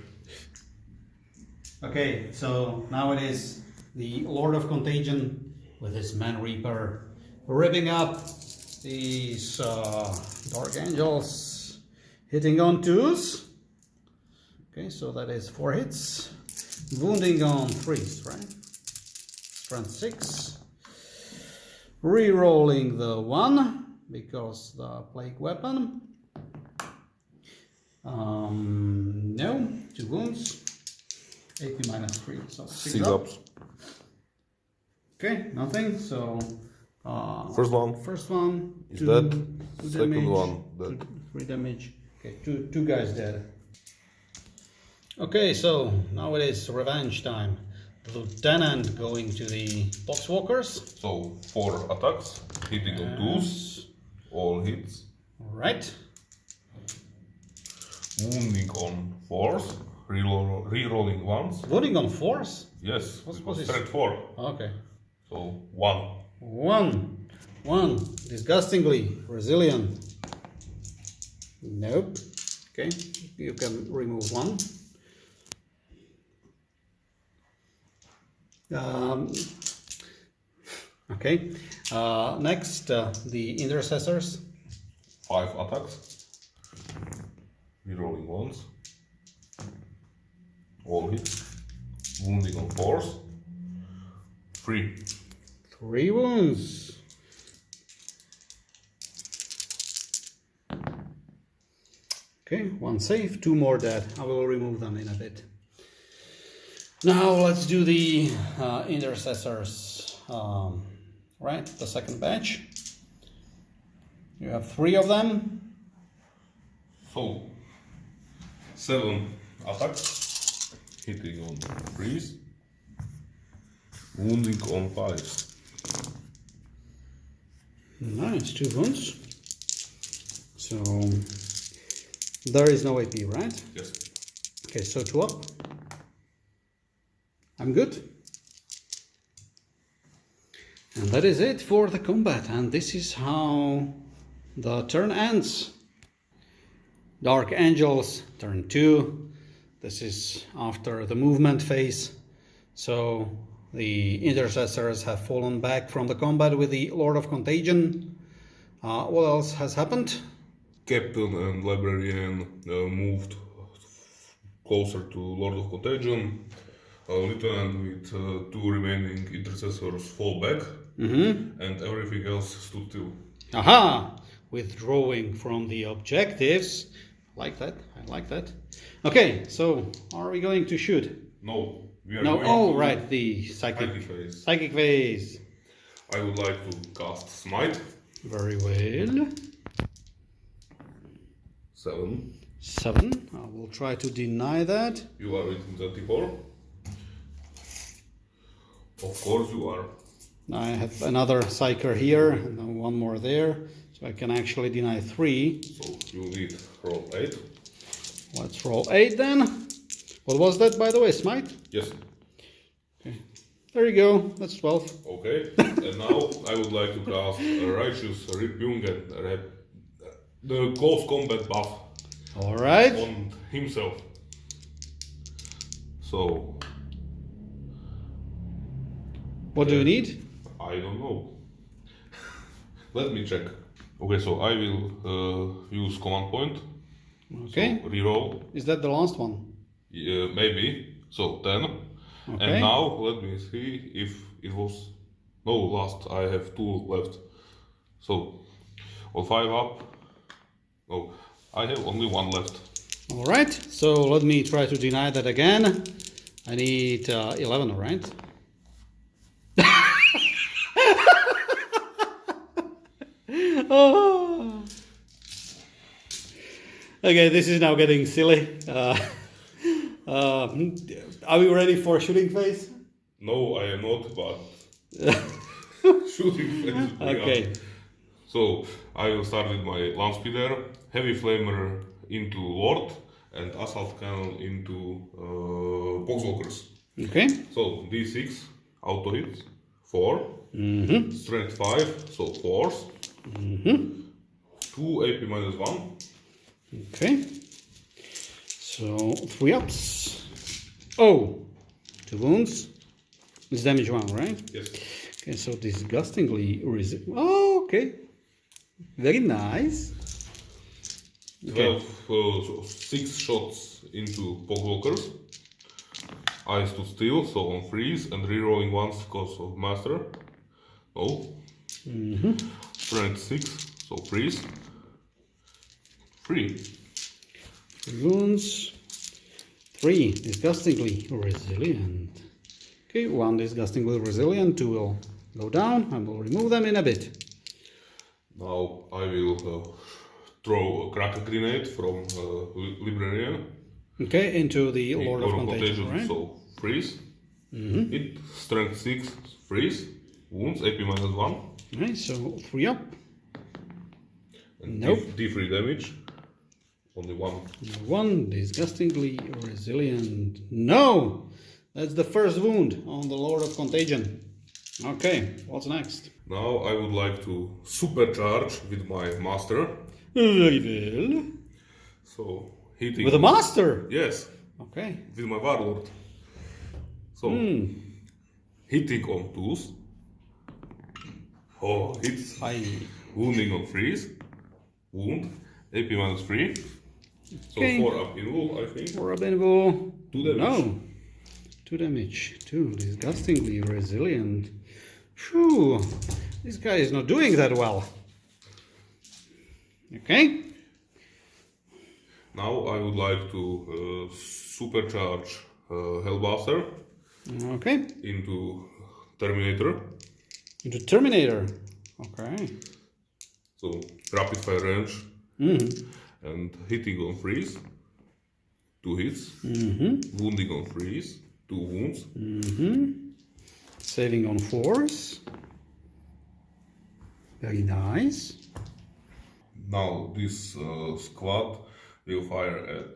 Okay, so now it is the Lord of Contagion with his Manreaper ripping up these Dark Angels, hitting on 2s. Okay, so that is 4 hits. Wounding on 3s, right? Strength 6. Rerolling the 1 because the plague weapon. No, 2 wounds. 80 minus 3, so 6 ups. Okay, nothing. So First one is 2 dead. 2 Second damage, one dead. 3 damage. Okay, two guys dead. Okay, so now it is revenge time. The lieutenant going to the Poxwalkers. So 4 attacks, hitting on 2s, all hits. Alright. Wounding on 4s, rerolling 1s. Wounding on 4s? Yes, What's it was this? strength 4. Okay. So 1. 1. Disgustingly resilient. Nope. Okay, you can remove 1. Okay. Next, the intercessors. 5 attacks. Rerolling ones. All hits. Wounding on 4s. 3. 3 wounds. Okay, 1 save, 2 more dead. I will remove them in a bit. Now let's do the intercessors. Right, the second batch. You have 3 of them. So 7 attacks. Hitting on 3s. Wounding on 5s. Nice, 2 wounds. So there is no AP, right? Yes. Okay, so 2 up. I'm good. And that is it for the combat. And this is how the turn ends. Dark Angels, turn 2. This is after the movement phase. So the intercessors have fallen back from the combat with the Lord of Contagion. What else has happened? Captain and Librarian moved closer to Lord of Contagion. Lieutenant with 2 remaining intercessors fall back, and everything else stood still. Aha! Withdrawing from the objectives. I like that. Okay, so are we going to shoot? No, we are No, going oh, to right, the psychic phase. Psychic phase. I would like to cast Smite. Very well. 7. 7. I will try to deny that. You are within 34. Of course you are. I have another psyker here and then 1 more there. So I can actually deny 3. So you need roll 8. Let's roll 8 then. What was that, by the way? Smite? Yes. Okay. There you go. That's 12. Okay. And now I would like to cast a Righteous Repugnant, the close combat buff Alright. on himself. So What do you need? I don't know. Let me check. Okay, so I will use command point. Okay. So reroll. Is that the last one? Yeah, maybe. So 10. Okay. And now let me see if it was. No, last. I have 2 left. So on 5 up. No, I have only 1 left. Alright. So let me try to deny that again. I need 11, right? Oh. Okay, this is now getting silly. Are we ready for shooting phase? No, I am not, but shooting phase. Okay. So I will start with my lance speeder, heavy flamer into Lord, and assault cannon into Poxwalkers. Okay. So D6 auto hits 4, strength 5, so 4s, 2 AP minus 1. Okay. So 3 ups. Oh, 2 wounds. It's damage 1, right? Yes. Okay, so disgustingly Oh, okay. Very nice. 12, so 6 shots into Poxwalkers. I stood still, so on freeze and rerolling once because of master. No. Strength 6, so freeze. 3. 3 wounds. 3 disgustingly resilient. Okay, 1 disgustingly resilient. 2 will go down. I will remove them in a bit. Now I will throw a crack grenade from Librarian. Okay, into the Lord of Contagion, right? So freeze. Hit, strength 6, freeze. Wounds, AP minus 1. Okay, so 3 up. And Nope. D3 damage. Only 1. 1 disgustingly resilient. No! That's the first wound on the Lord of Contagion. Okay, what's next? Now I would like to supercharge with my master. Very well. So hitting With a master? Yes, Okay. with my Warlord. So hitting on 2s. Oh, hits. Aye. Wounding on 3s. Wound. AP minus 3. So Okay. 4 up in wool, I think. 4 up in wool. 2 damage. No. 2 damage. 2. Disgustingly resilient. Phew. This guy is not doing that well. Okay. Now I would like to supercharge Hellbuster Okay. into Terminator. Into Terminator. Okay. So rapid fire range and hitting on freeze. 2 hits. Wounding on freeze. 2 wounds. Saving on force. Very nice. Now this squad will fire at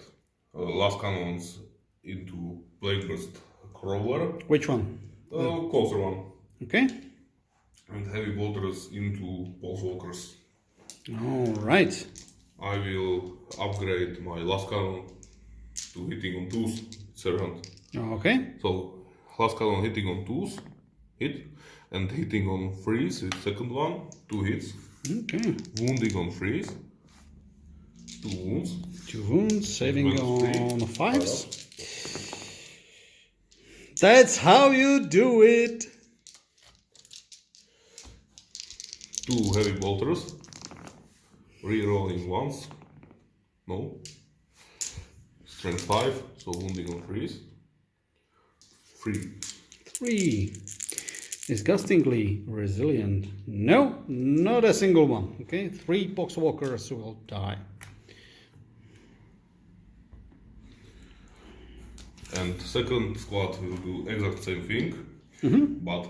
last cannons into Plagueburst crawler. Which one? Closer one. Okay. And heavy bolters into Poxwalkers. All right. I will upgrade my last cannon to hitting on 2s, servant. Okay. So last cannon hitting on 2s, hit, and hitting on freeze is second one, 2 hits. Okay. Wounding on freeze, 2 wounds. 2 wounds. Saving Minus on 3. 5s. That's how you do it. 2 heavy bolters. Rerolling once. No. Strength 5, so wounding on freeze. 3. 3. Disgustingly resilient. No, not a single one. Okay, 3 Poxwalkers will die. And second squad will do exact same thing, but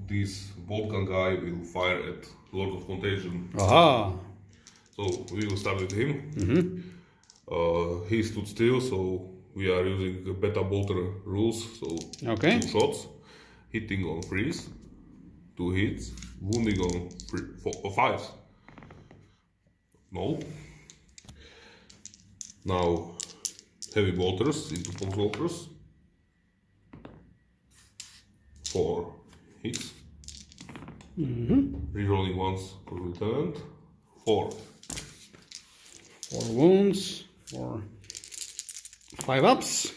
this bolt gun guy will fire at Lord of Contagion. Aha. So we will start with him. He stood still, so we are using beta bolter rules. So Okay. 2 shots, hitting on freeze, 2 hits, wounding on 5s. No. Now heavy bolters into Poxwalkers. 4 hits. Rerolling once per lieutenant. 4. 4 wounds. 5 ups.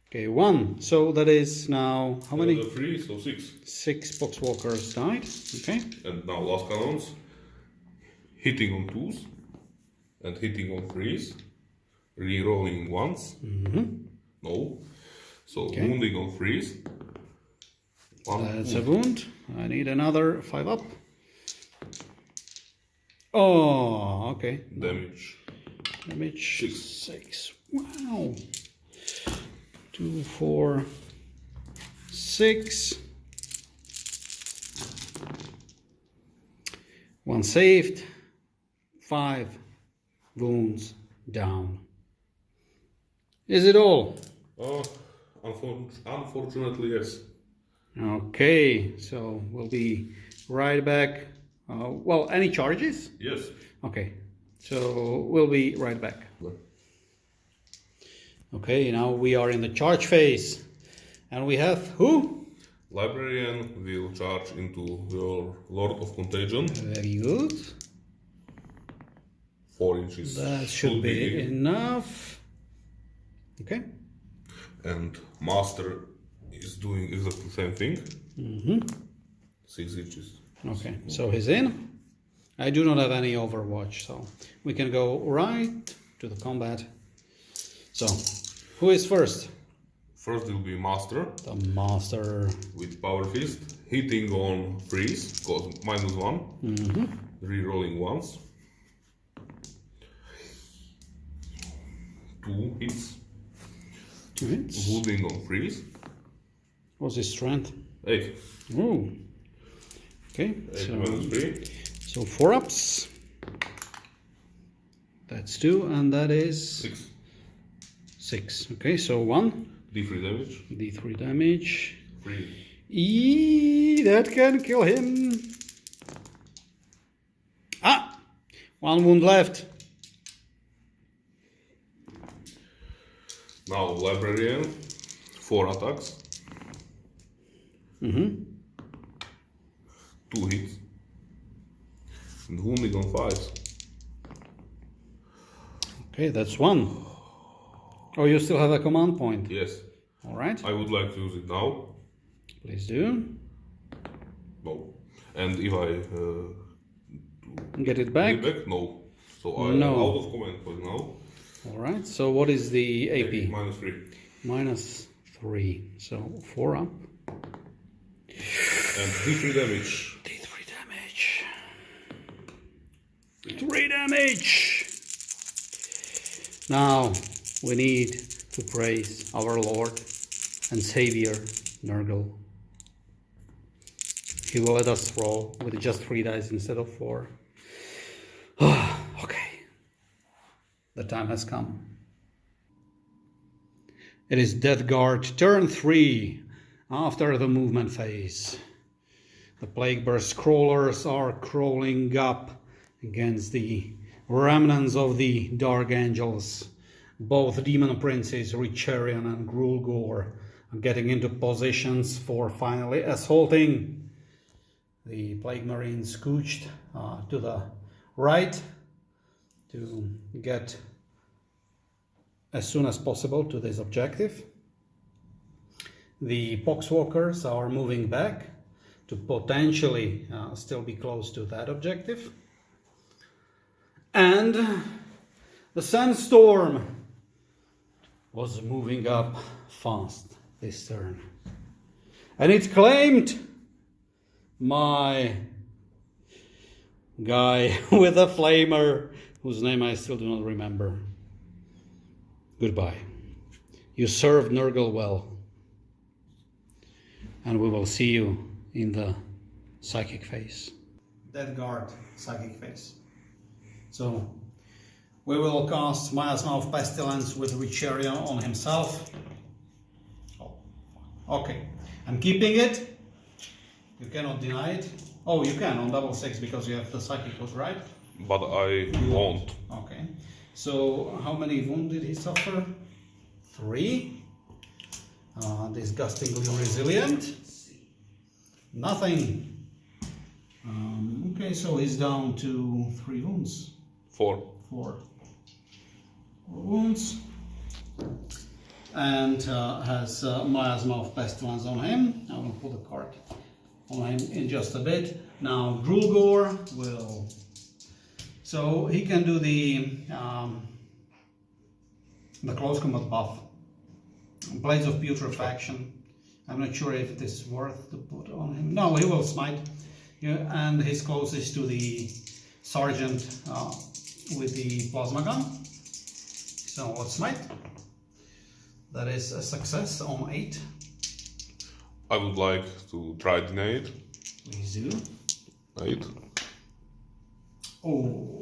Okay, 1. So that is now how many? 3, so 6. 6 Poxwalkers died. Okay. And now last cannons. Hitting on 2s and hitting on 3s. Rerolling once. No. So wounding on 3s. 1 That's a wound. I need another 5 up. Oh, okay. damage. Damage 6. Wow. 2, 4, 6. 1 saved. 5 wounds down. Is it all? Unfortunately, yes. Okay, so we'll be right back. Well, any charges? Yes. Okay, so we'll be right back. Okay, now we are in the charge phase. And we have who? Librarian will charge into your Lord of Contagion. Very good. 4 inches. That should be enough. Okay. And Master is doing exactly the same thing. 6 inches. Okay, so he's in. I do not have any Overwatch, so we can go right to the combat. So, who is first? First will be Master The Master. with Power Fist, hitting on freeze, cause -1. Rerolling once. 2 hits. 2 hits. Wounding on freeze. What's his strength? 8. Ooh. Okay, 8 minus 3. so 4 ups. That's 2, and that is 6. 6. Okay, so 1. D3 damage. D3 damage. 3. That can kill him. Ah! 1 wound left. Now Librarian. 4 attacks. Mm-hmm. 2 hits. And wounding on 5s. Okay, that's 1. Oh, you still have a command point? Yes. Alright. I would like to use it now. Please do. No. And if I Get it back? no. So I am No. out of command point now. Alright, so what is the AP? -3. -3. So 4 up. And D3 damage. D3 damage. 3 damage! Now we need to praise our Lord and Savior, Nurgle. He will let us roll with just 3 dice instead of 4. Okay. The time has come. It is Death Guard, turn 3, after the movement phase. The Plagueburst crawlers are crawling up against the remnants of the Dark Angels. Both Demon Princes, Richarion and Grulgor, are getting into positions for finally assaulting. The Plague Marines scooched to the right to get as soon as possible to this objective. The Poxwalkers are moving back to potentially still be close to that objective. And the Sandstorm was moving up fast this turn. And it claimed my guy with a flamer, whose name I still do not remember. Goodbye. You served Nurgle well. And we will see you in the psychic phase. Death Guard, psychic phase. So we will cast Miasma of Pestilence with Richarion on himself. Oh, okay. I'm keeping it. You cannot deny it. Oh, you can on double 6 because you have the psychic was right. But I won't. Okay. So how many wounds did he suffer? 3. Disgustingly resilient. Nothing. Okay, so he's down to 3 wounds. 4. 4 wounds. And has Miasma of Pestilence on him. I will put a card on him in just a bit. Now Grulgor will... So he can do the close combat buff. Blades of Putrefaction. I'm not sure if it is worth to put on him. No, he will smite. Yeah, and his closest to the sergeant with the plasma gun. So let's smite. That is a success on 8. I would like to try deny it. Please do. 8. Oh.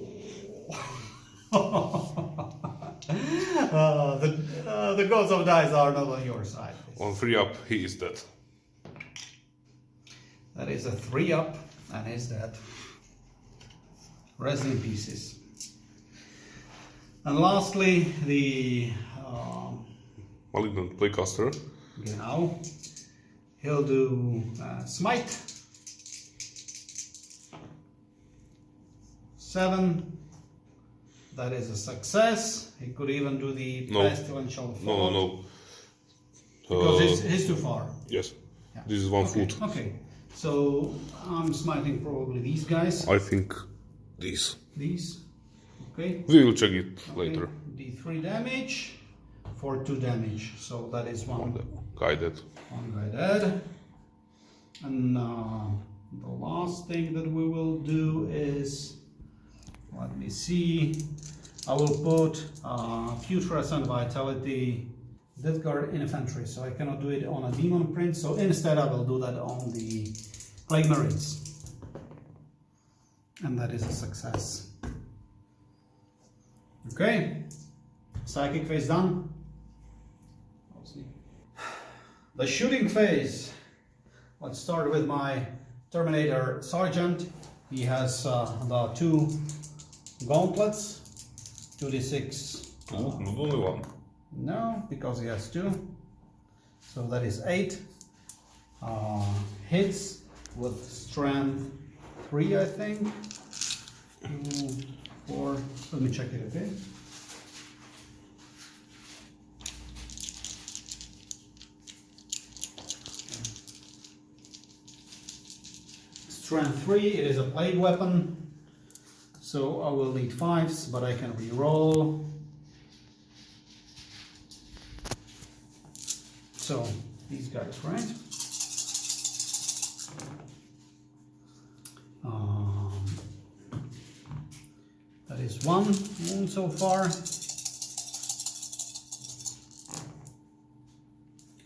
The gods of dice are not on your side. On 3 up, he is dead. That is a 3 up, and he's dead. Rest in pieces. And lastly, the Malignant Plaguecaster. Genau. He'll do smite. 7. That is a success. He could even do the pestilential fall. No. Because he's too far. Yes. Yeah. This is 1 foot. Okay. So I'm smiting probably these guys. I think these. These. Okay. We will check it later. D3 damage for 2 damage. So that is one guy dead. One guy dead. And the last thing that we will do is, let me see, I will put Putrescent Vitality Death Guard Infantry, so I cannot do it on a Demon Prince, so instead I will do that on the Plague Marines. And that is a success. Okay, psychic phase done. The shooting phase. Let's start with my Terminator Sergeant. He has the 2 gauntlets, 2d6. Not only 1. No, because he has 2. So that is 8. hits with strength 3, I think. 2, 4. Let me check it, okay? Strength 3, it is a plague weapon, so I will need 5s, but I can re-roll. So, these guys, right? That is 1 wound so far.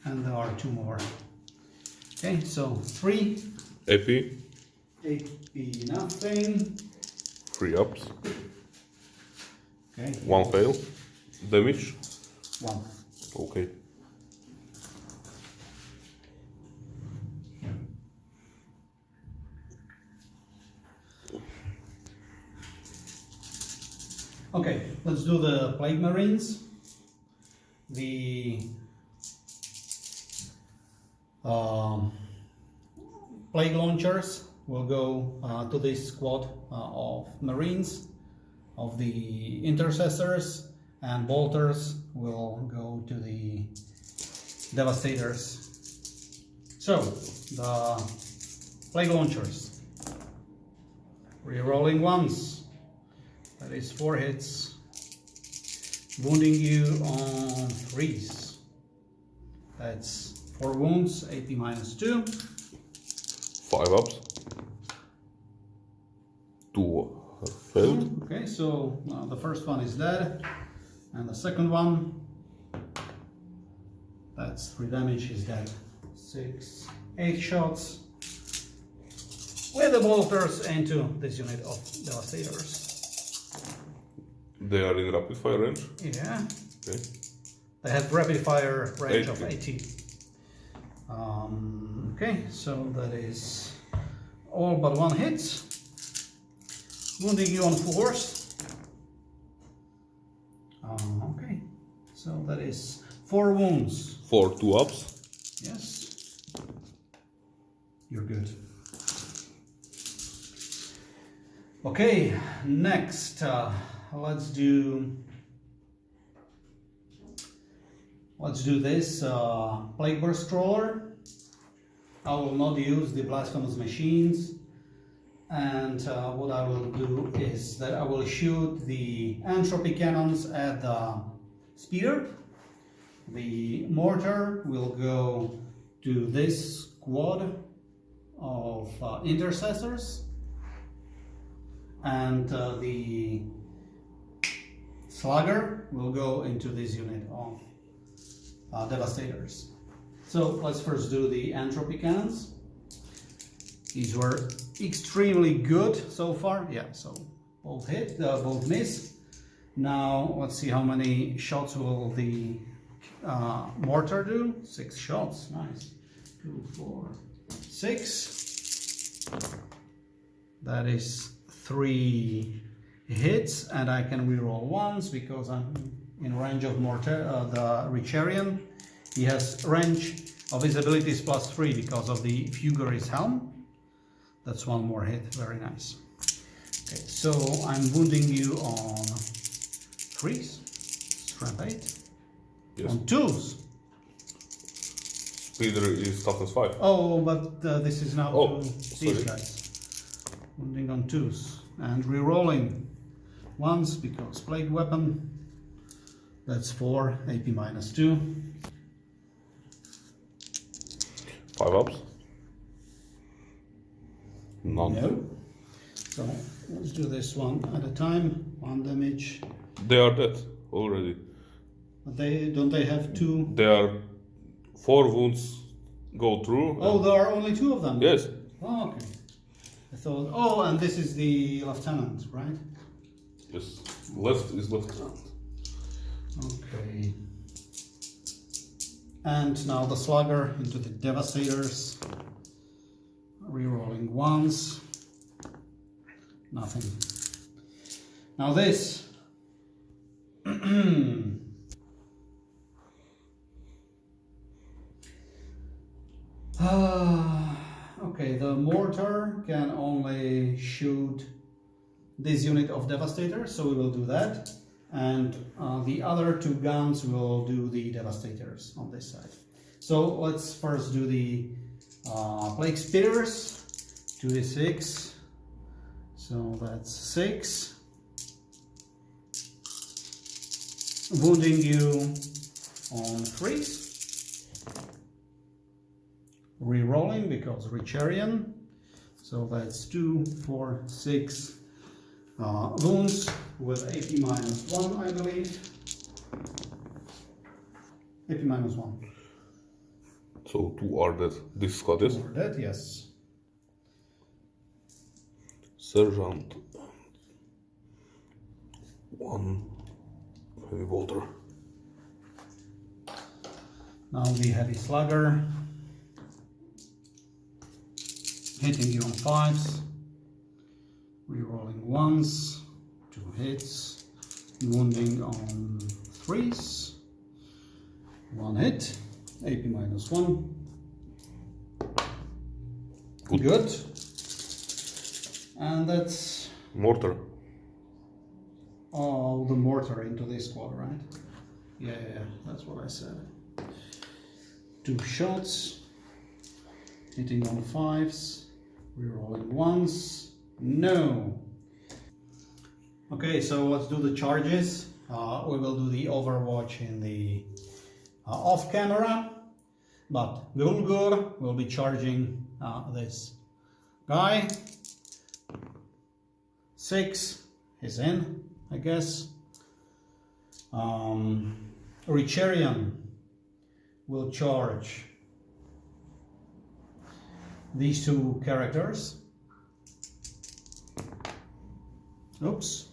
And there are 2 more. Okay, so 3. AP. AP nothing. 3 ups. Okay. 1 fail. Damage. 1. Okay. Okay, let's do the Plague Marines. The Plague Launchers will go to this squad of Marines, of the Intercessors, and Bolters will go to the Devastators. So, the Plague Launchers. Rerolling once. That is 4 hits, wounding you on 3s. That's 4 wounds, AP -2. 5 ups. 2 have failed. Okay, so the first one is dead, and the second one, that's 3 damage, is dead. 6, 8 shots with the bolters into this unit of Devastators. They are in rapid fire range. Yeah. Okay. They have rapid fire range 80. of 80. Okay, so that is all but 1 hit. Wounding you on 4s. Okay, so that is 4 wounds. 4 2 ups. Yes. You're good. Okay, next let's do this Plagueburst Crawler. I will not use the Blasphemous Machines, and what I will do is that I will shoot the Entropy cannons at the speeder. The mortar will go to this squad of Intercessors, and the slugger will go into this unit of Devastators. So let's first do the Entropy cannons. These were extremely good so far. Yeah, so both hit, both miss. Now let's see how many shots will the mortar do. 6 shots, nice. 2, 4, 6. That is 3 hits, and I can reroll once because I'm in range of the Richarion. He has range of his abilities +3 because of the Fugaris helm. That's 1 more hit, very nice. Okay, so I'm wounding you on 3s, strength 8, Yes. on 2s. Speeder is toughness 5. Oh, but this is now Oh, to sorry. these guys. Wounding on 2s and rerolling once because plague weapon. That's 4, AP -2. 5 ups. None. No. So let's do this one at a time. 1 damage. They are dead already. But they have 2. They are 4 wounds go through. Oh, there are only 2 of them. Yes. Oh, okay. I thought. Oh, and this is the lieutenant, right? Yes. Left is lieutenant. Okay. And now the slugger into the Devastators. Rerolling once. Nothing. Now this. Okay, the mortar can only shoot this unit of Devastator, so we will do that. And the other two guns will do the Devastators on this side. So let's first do the Plaguespitters. 2d6. So that's 6. Wounding you on 3s. Rerolling because Richarion. So that's 2, 4, 6 wounds with AP -1, I believe. AP -1. So 2 are dead. This squad is? 2 are dead, yes. Sergeant. 1 heavy bolter. Now the heavy slugger. Hitting you on 5s. Rerolling 1s. 2 hits. Wounding on 3s. 1 hit. AP -1. Good. And that's Mortar. all the mortar into this squad, right? Yeah, that's what I said. 2 shots. Hitting on 5s. Rerolling 1s. No. Okay, so let's do the charges. We will do the overwatch in the off camera, but Grulgor will be charging this guy. 6 is in, I guess. Richarion will charge these 2 characters. Oops.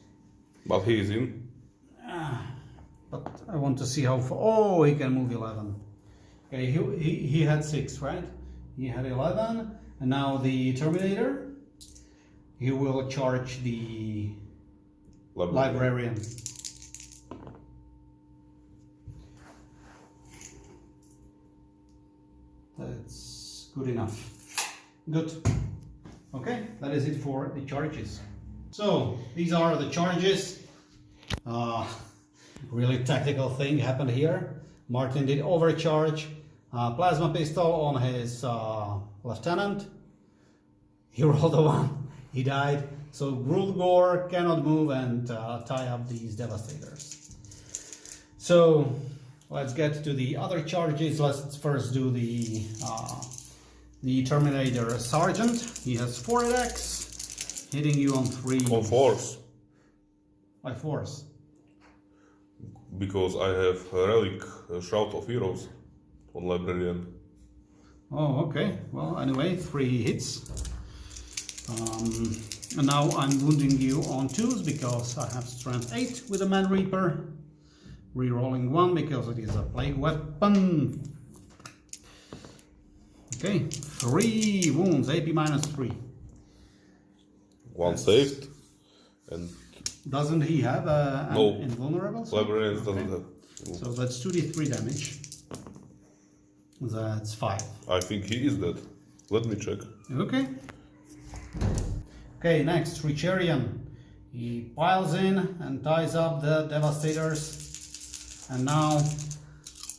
But he is in. But I want to see how far. Oh, he can move 11. Okay, he had 6, right? He had 11, and now the Terminator. He will charge the Librarian. That's good enough. Good. Okay, that is it for the charges. So these are the charges. Really tactical thing happened here. Martin did overcharge. Plasma pistol on his lieutenant. He rolled a 1. He died. So Grulgor cannot move and tie up these Devastators. So let's get to the other charges. Let's first do the Terminator Sergeant. He has 4 attacks, hitting you on 3. On 4s. By force. Because I have a relic, Shout of Heroes on Librarian. Oh, okay. Well, anyway, 3 hits. And now I'm wounding you on 2s because I have strength 8 with a Manreaper. Rerolling 1 because it is a plague weapon. Okay, 3 wounds, AP -3. 1 saved. And doesn't he have an no. invulnerable? Librarians doesn't have. So that's 2d3 damage. That's 5. I think he is dead. Let me check. Okay. Okay, next, Richarion. He piles in and ties up the Devastators. And now,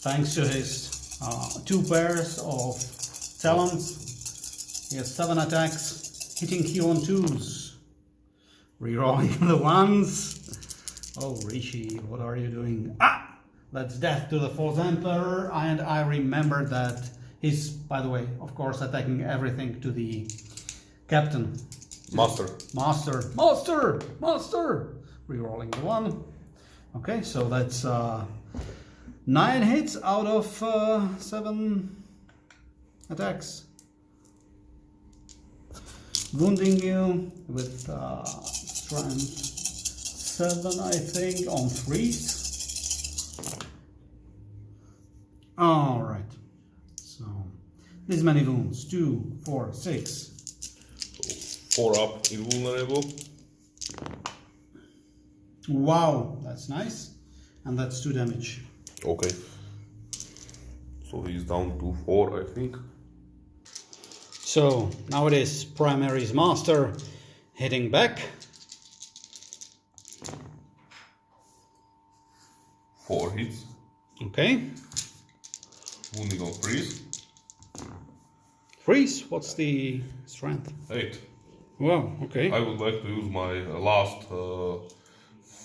thanks to his 2 pairs of talons, he has 7 attacks, hitting you on 2s. Rerolling the 1s. Oh, Rishi, what are you doing? Ah! That's death to the false emperor. And I remember that he's, by the way, of course, attacking everything to the captain. Master. Rerolling the 1. Okay, so that's 9 hits out of 7 attacks. Wounding you with strength 7, I think, on 3s. Alright, so this many wounds. 2, 4, 6. 4 up, invulnerable. Wow, that's nice. And that's 2 damage. Okay. So he's down to 4, I think. So now it is Primary's Master hitting back. 4 hits. Okay. Wounding on freeze. Freeze, what's the strength? 8. Wow, okay. I would like to use my last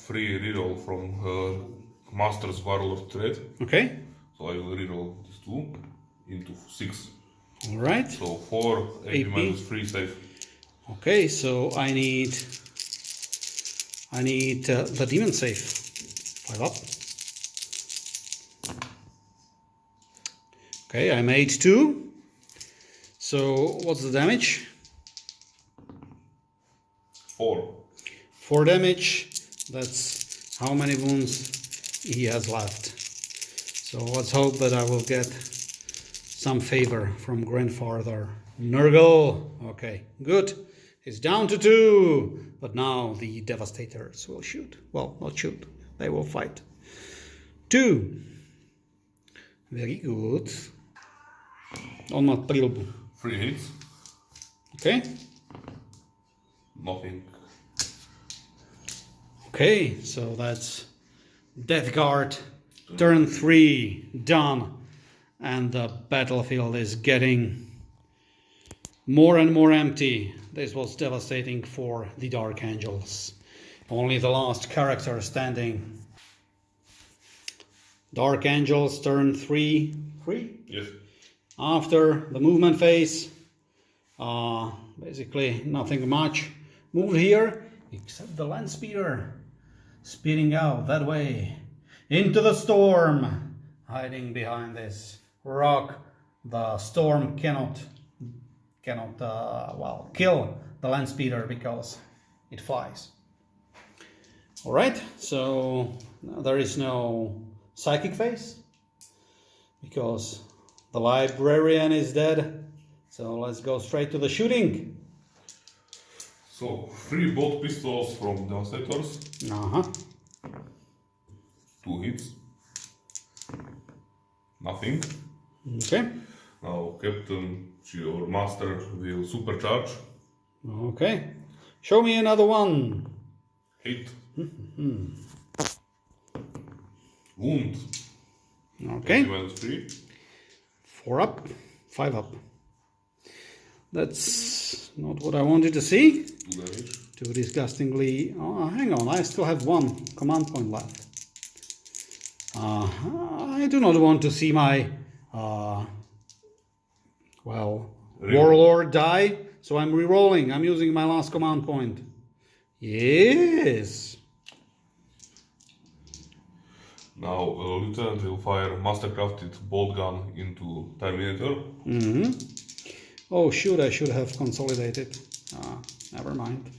free reroll from Master's Warlord trait. Okay. So I will reroll these 2 into 6. Alright. So 4 AP minus 3 save. Okay, so I need the demon save. 5 up. Okay, I made 2. So what's the damage? 4. 4 damage. That's how many wounds he has left. So let's hope that I will get some favor from grandfather Nurgle. Okay, good. It's down to 2. But now the Devastators will shoot. Well, not shoot. They will fight. 2. Very good. On my trilbu. 3 hits. Okay. Nothing. Okay, so that's Death Guard, turn 3, done. And the battlefield is getting more and more empty. This was devastating for the Dark Angels. Only the last character standing. Dark Angels, turn 3. 3? Yes. After the movement phase, basically nothing much moved here except the land speeder speeding out that way into the storm, hiding behind this rock. The storm cannot kill the land speeder because it flies. All right, so there is no psychic phase because the librarian is dead, so let's go straight to the shooting. So 3 bolt pistols from Devastators. 2 hits. Nothing. Okay. Now Captain or Master will supercharge. Okay. Show me another one. Hit. Wound. Okay. -3. 4 up, 5 up. That's not what I wanted to see. 2 damage. Too disgustingly. Oh, hang on, I still have 1 command point left. I do not want to see my Warlord die, so I'm re-rolling. I'm using my last command point. Yes. Now Lieutenant will fire mastercrafted bolt gun into Terminator. Oh shoot, I should have consolidated. Never mind.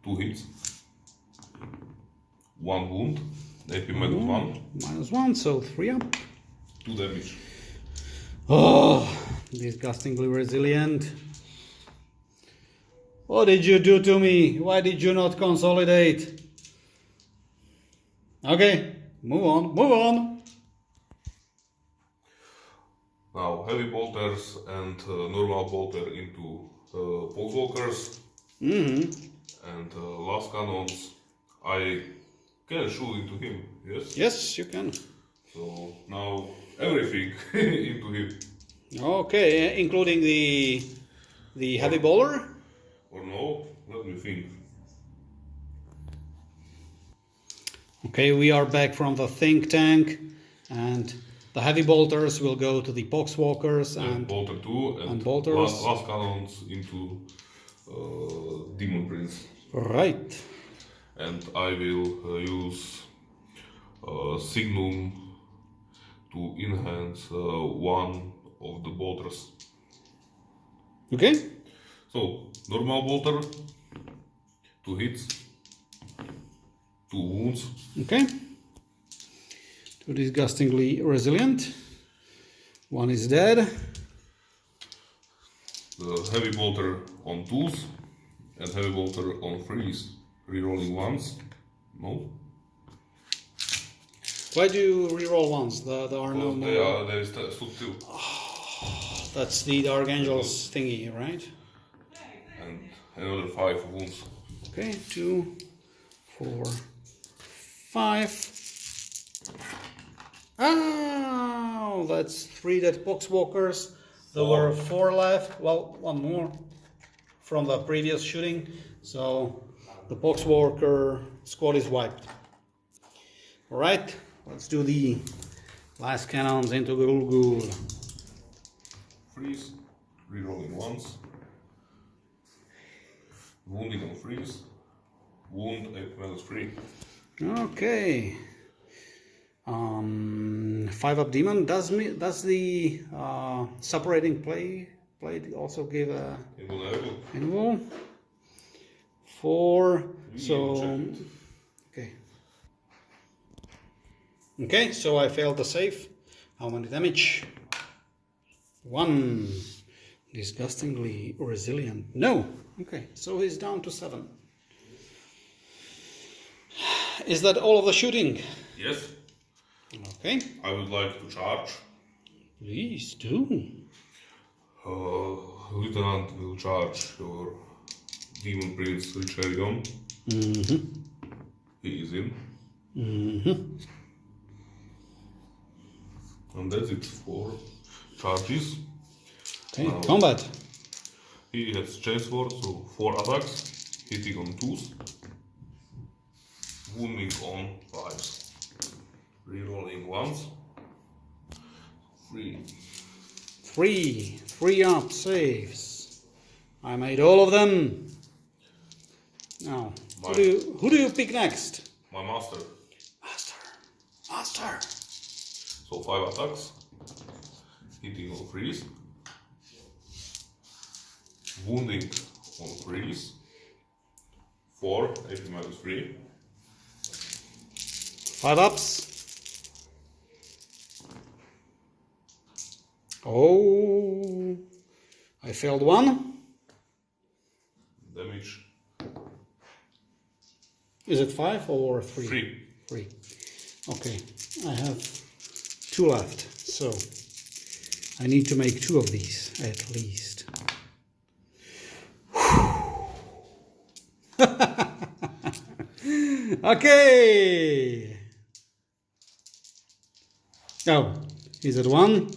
2 hits. 1 wound. AP -1. -1, so 3 up. 2 damage. Oh, disgustingly resilient. What did you do to me? Why did you not consolidate? Okay, move on, move on. Now heavy bolters and normal bolter into Poxwalkers. And last cannons. I can shoot into him, yes? Yes, you can. So now everything into him. Okay, including the heavy bowler? Or no? Let me think. Okay, we are back from the think tank, and the heavy bolters will go to the Poxwalkers And bolter 2 and bolters. last cannons into Demon Prince. Right. And I will use Signum to enhance one of the bolters. Okay. So, normal bolter, 2 hits, 2 wounds. Okay. 2 disgustingly resilient. 1 is dead. The heavy bolter on 2s and heavy bolter on 3s. Rerolling once. No. Why do you reroll once? There are no more. They stood still. That's the Dark Angels thingy, right? And another 5 wounds. Okay, 2, 4, 5. Oh, that's 3 dead Poxwalkers. There were 4 left. Well, 1 more from the previous shooting. So the Poxwalker squad is wiped. Alright, let's do the last cannons into Grulgor. Freeze, rerolling once. Wounding on freeze. Wound 8-3. Okay. 5 up Daemon. Does the Suppurating Plate also give a invul? 4. So okay. Okay, so I failed the save. How many damage? 1. Disgustingly resilient. No. Okay, so he's down to 7. Is that all of the shooting? Yes. Okay. I would like to charge. Please do. Lieutenant will charge your Demon Prince Richarion. He is in. And that's it for charges. Okay, combat. He has chainsword, so 4 attacks, hitting on 2s, wounding on 5s, rerolling once, 3. 3 up saves. I made all of them. Now, who do you pick next? My master. Master. So 5 attacks, hitting on 3s, wounding on 3s, 4, AP-3. 5 ups. Oh, I failed 1. Damage. Is it 5 or 3? 3. Okay, I have 2 left, so I need to make 2 of these at least. Okay. Oh, is it 1?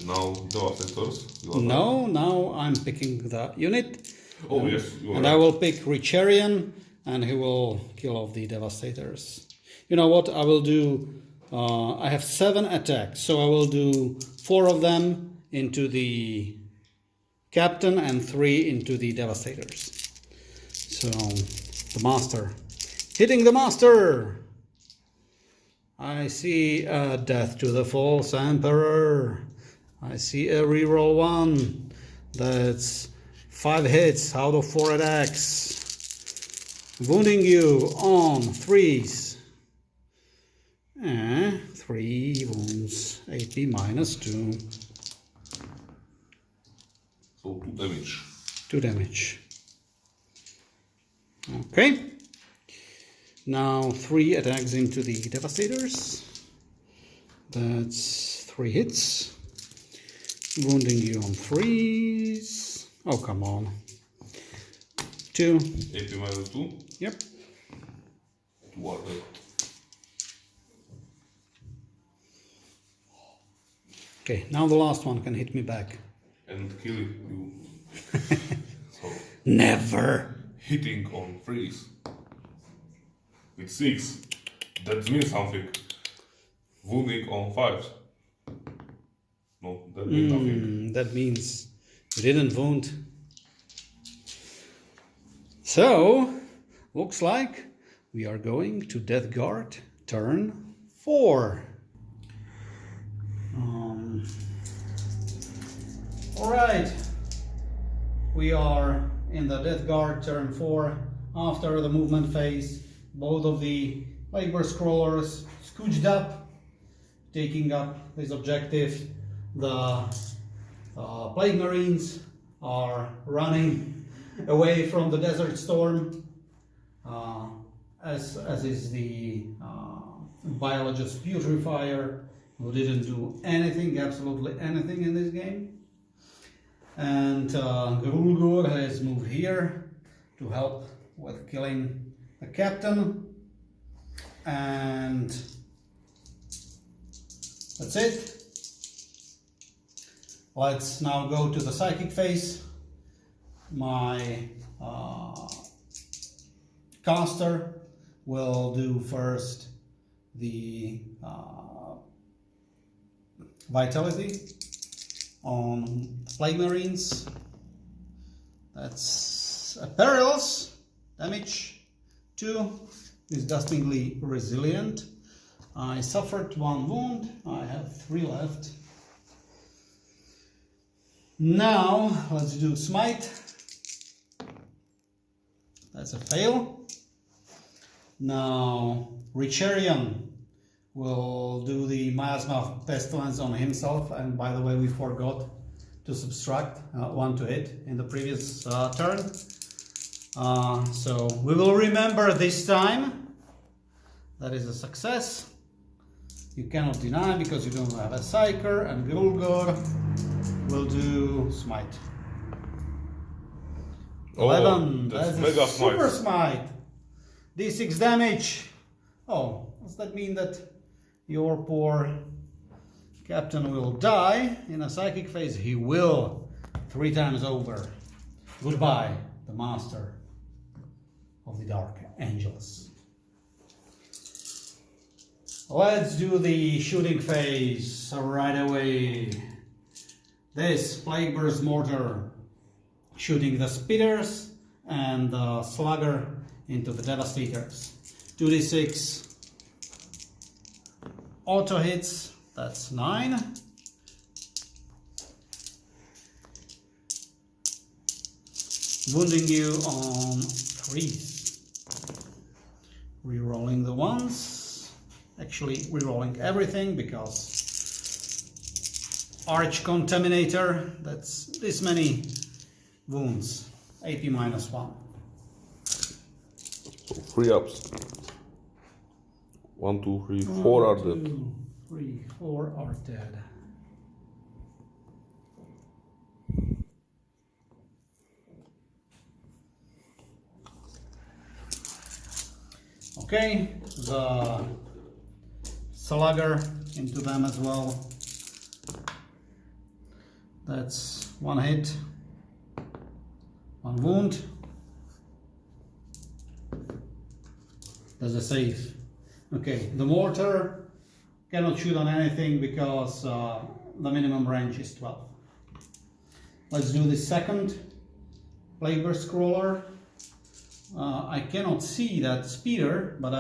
Now Devastators. No, now I'm picking the unit. Oh yes, you are And right. I will pick Richarion, and he will kill off the Devastators. You know what? I will do. I have 7 attacks, so I will do 4 of them into the captain and 3 into the Devastators. So the master, hitting the master. I see a death to the false emperor. I see a reroll 1. That's 5 hits out of 4 attacks. Wounding you on 3s. 3 wounds. AP minus 2. So 2 damage. 2 damage. Okay. Now 3 attacks into the Devastators. That's 3 hits. Wounding you on 3s. Oh, come on. 2. AP-2. Yep. 2 are dead. Okay, now the last one can hit me back. And kill you. So Never. hitting on 3s. With 6. That means something. Wounding on 5s. No, that means nothing. That means you didn't wound. So, looks like we are going to Death Guard turn 4. Alright, we are in the Death Guard turn 4. After the movement phase, both of the Plagueburst crawlers scooched up, taking up this objective. The Plague Marines are running away from the Desert Storm, as is the Biologist Putrefier who didn't do anything, absolutely anything in this game. And Grulgor has moved here to help with killing the captain. And that's it. Let's now go to the psychic phase. My caster will do first the vitality on Plague Marines. That's a perilous damage 2, disgustingly resilient. I suffered 1 wound, I have 3 left. Now let's do smite. That's a fail. Now Richarion will do the miasma of pestilence on himself, and by the way we forgot to subtract 1 to hit in the previous turn. So we will remember this time. That is a success. You cannot deny because you don't have a psyker, and Grulgor will do smite. 11. That's a mega super smite. smite. D6 damage. Oh, does that mean that your poor captain will die in a psychic phase? He will. 3 times over. Goodbye, the master of the Dark Angels. Let's do the shooting phase right away. This Plagueburst mortar shooting the Spitters and the slugger into the Devastators. 2d6 auto hits, that's 9. Wounding you on 3s. Rerolling the ones. Actually rerolling everything because Arch Contaminator, that's this many wounds. AP -1. So 3 ups. 1, 2, 3, 4 are dead. 2, 3, 4 are dead. Okay, the slugger into them as well. That's 1 hit, 1 wound. There's a save. Okay, the mortar cannot shoot on anything because the minimum range is 12. Let's do the second Plagueburst crawler. I cannot see that speeder, but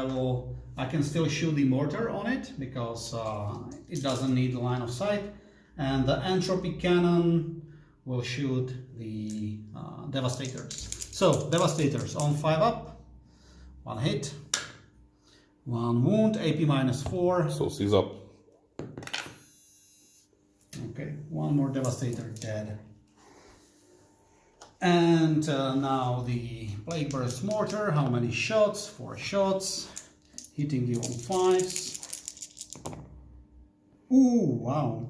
I can still shoot the mortar on it because it doesn't need the line of sight. And the Entropy cannon will shoot the Devastators. So, Devastators on 5 up, 1 hit, 1 wound, AP -4. So 6 up. Okay, 1 more Devastator dead. And now the Plagueburst mortar, how many shots? 4 shots, hitting you on 5s. Ooh, wow.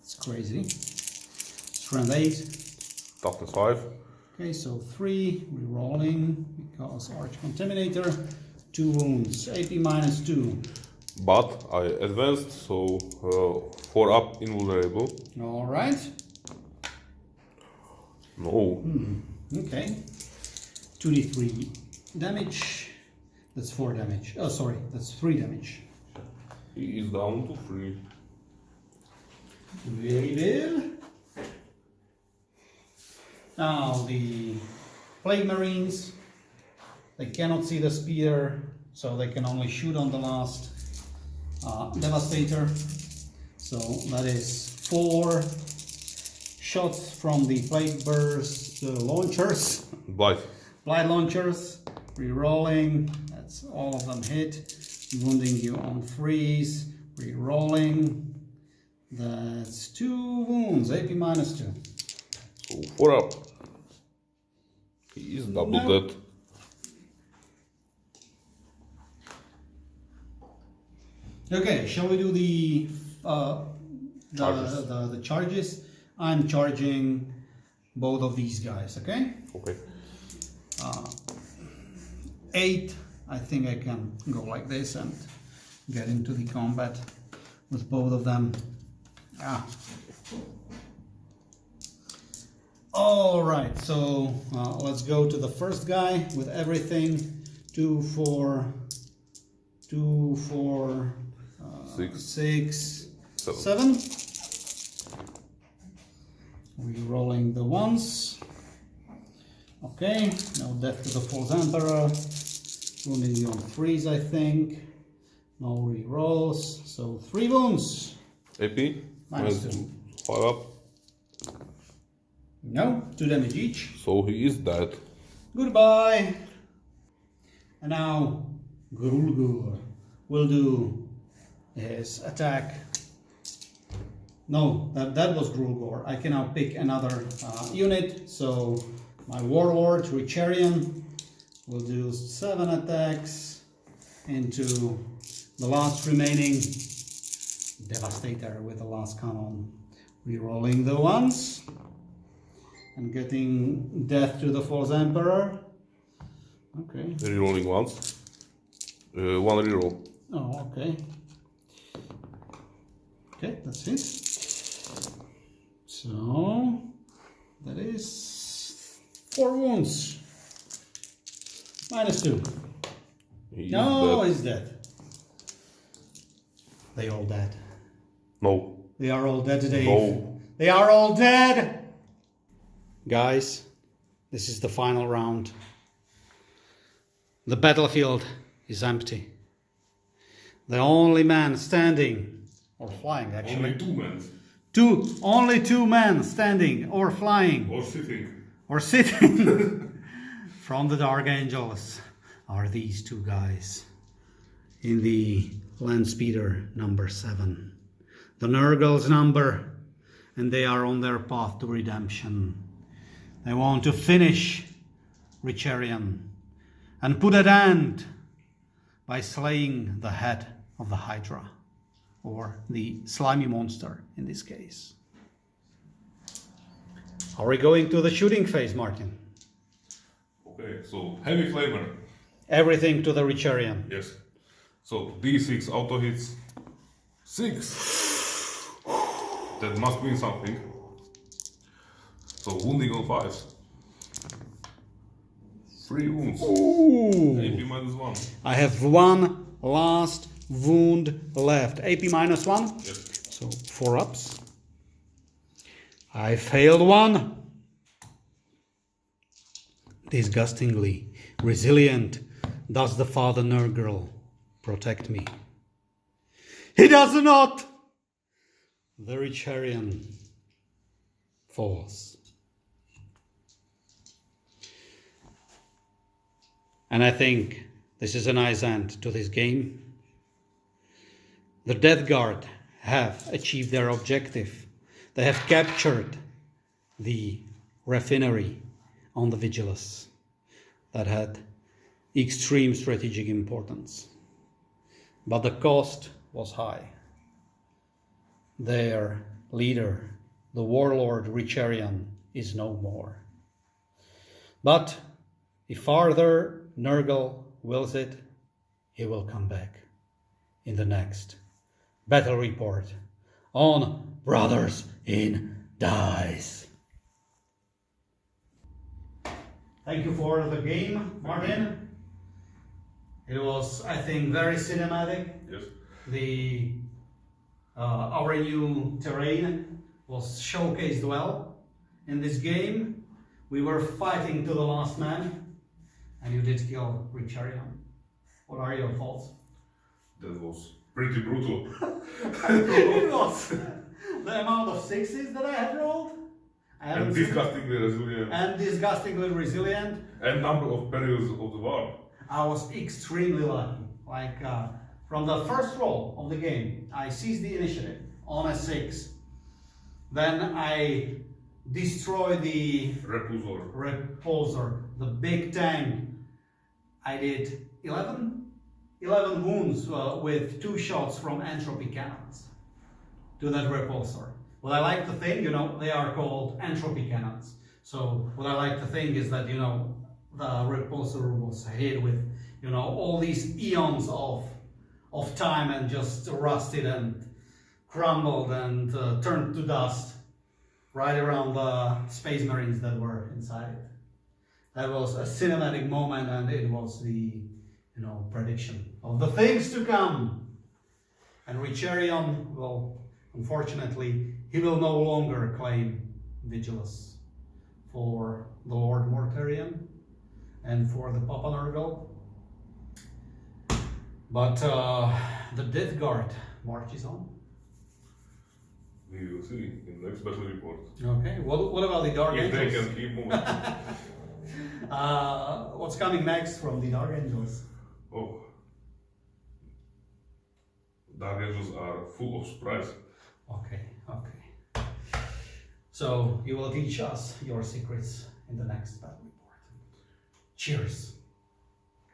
It's crazy. Strength 8. Toughness 5. Okay, so 3, rerolling because Arch Contaminator. 2 wounds, AP -2. But I advanced, so 4 up invulnerable. Alright. No. Okay. 2d3 damage. That's 4 damage. Oh, sorry, that's 3 damage. He is down to 3. Very well. Now the Plague Marines, they cannot see the spear, so they can only shoot on the last Devastator. So that is 4 shots from the Plagueburst launchers. Blight. Blight launchers, re-rolling, that's all of them hit, wounding you on 3s, re-rolling, that's 2 wounds, AP -2. So 4 up. He is double dead. Okay, shall we do the Charges. the charges? I'm charging both of these guys, okay? Okay. 8, I think I can go like this and get into the combat with both of them. All right, so let's go to the first guy with everything. 2, 4, 6, 7. Re-rolling the ones. Okay, no death to the false emperor. Wounding you on 3s, I think. No re-rolls, so 3 wounds. AP. -2. 5 up. No, 2 damage each. So he is dead. Goodbye. And now Grulgor will do his attack. No, that was Grulgor. I can now pick another unit. So my Warlord Richarion will do 7 attacks into the last remaining Devastator with the last cannon. Rerolling the ones and getting death to the false emperor. Okay. Rerolling once. 1 reroll. Oh, okay. Okay, that's it. So that is 4 wounds. -2. No, he's dead. They all dead. No. They are all dead, Dave. No. They are all dead! Guys, this is the final round. The battlefield is empty. The only man standing, or flying actually. Only 2 men. Only 2 men standing, or flying, Or sitting. from the Dark Angels are these 2 guys in the Landspeeder number 7. The Nurgle's number, and they are on their path to redemption. They want to finish Richarion and put an end by slaying the head of the Hydra, or the slimy monster in this case. Are we going to the shooting phase, Martin? Okay, so heavy flamer. Everything to the Richarion. Yes. So D6 auto hits. 6. That must mean something. So wounding on 5s. 3 wounds. Ooh. AP -1. I have 1 last wound left. AP -1. Yes. So 4 ups. I failed 1. Disgustingly resilient does the Father Nurgle protect me. He does not! The Richarion falls. And I think this is a nice end to this game. The Death Guard have achieved their objective. They have captured the refinery on the Vigilus that had extreme strategic importance. But the cost was high. Their leader, the Warlord Richarion, is no more. But if Father Nurgle wills it, he will come back in the next battle report on Brothers in Dice. Thank you for the game, Martin. It was, I think, very cinematic. Yes. Our new terrain was showcased well in this game. We were fighting to the last man, and you did kill Richarion. What are your thoughts? That was pretty brutal. It was. The amount of 6s that I have rolled. And disgustingly resilient. And disgustingly resilient. And number of periods of the war. I was extremely lucky. From the first roll of the game, I seized the initiative on a 6. Then I destroyed the Repulsor. repulsor, the big tank. I did 11 11 wounds with 2 shots from Entropy cannons to that repulsor. What I like to think, you know, they are called Entropy cannons. So what I like to think is that, you know, the repulsor was hit with, you know, all these eons of time and just rusted and crumbled and turned to dust right around the Space Marines that were inside it. That was a cinematic moment, and it was the, you know, prediction of the things to come. And Richarion, well, unfortunately, he will no longer claim Vigilus for the Lord Mortarion and for the Papa Nurgle. But the Death Guard marches on. We will see in the next battle report. Okay, what about the Dark If Angels? they can keep moving. What's coming next from the Dark Angels? Oh. Dark Angels are full of surprise. Okay. So you will teach us your secrets in the next battle report. Cheers.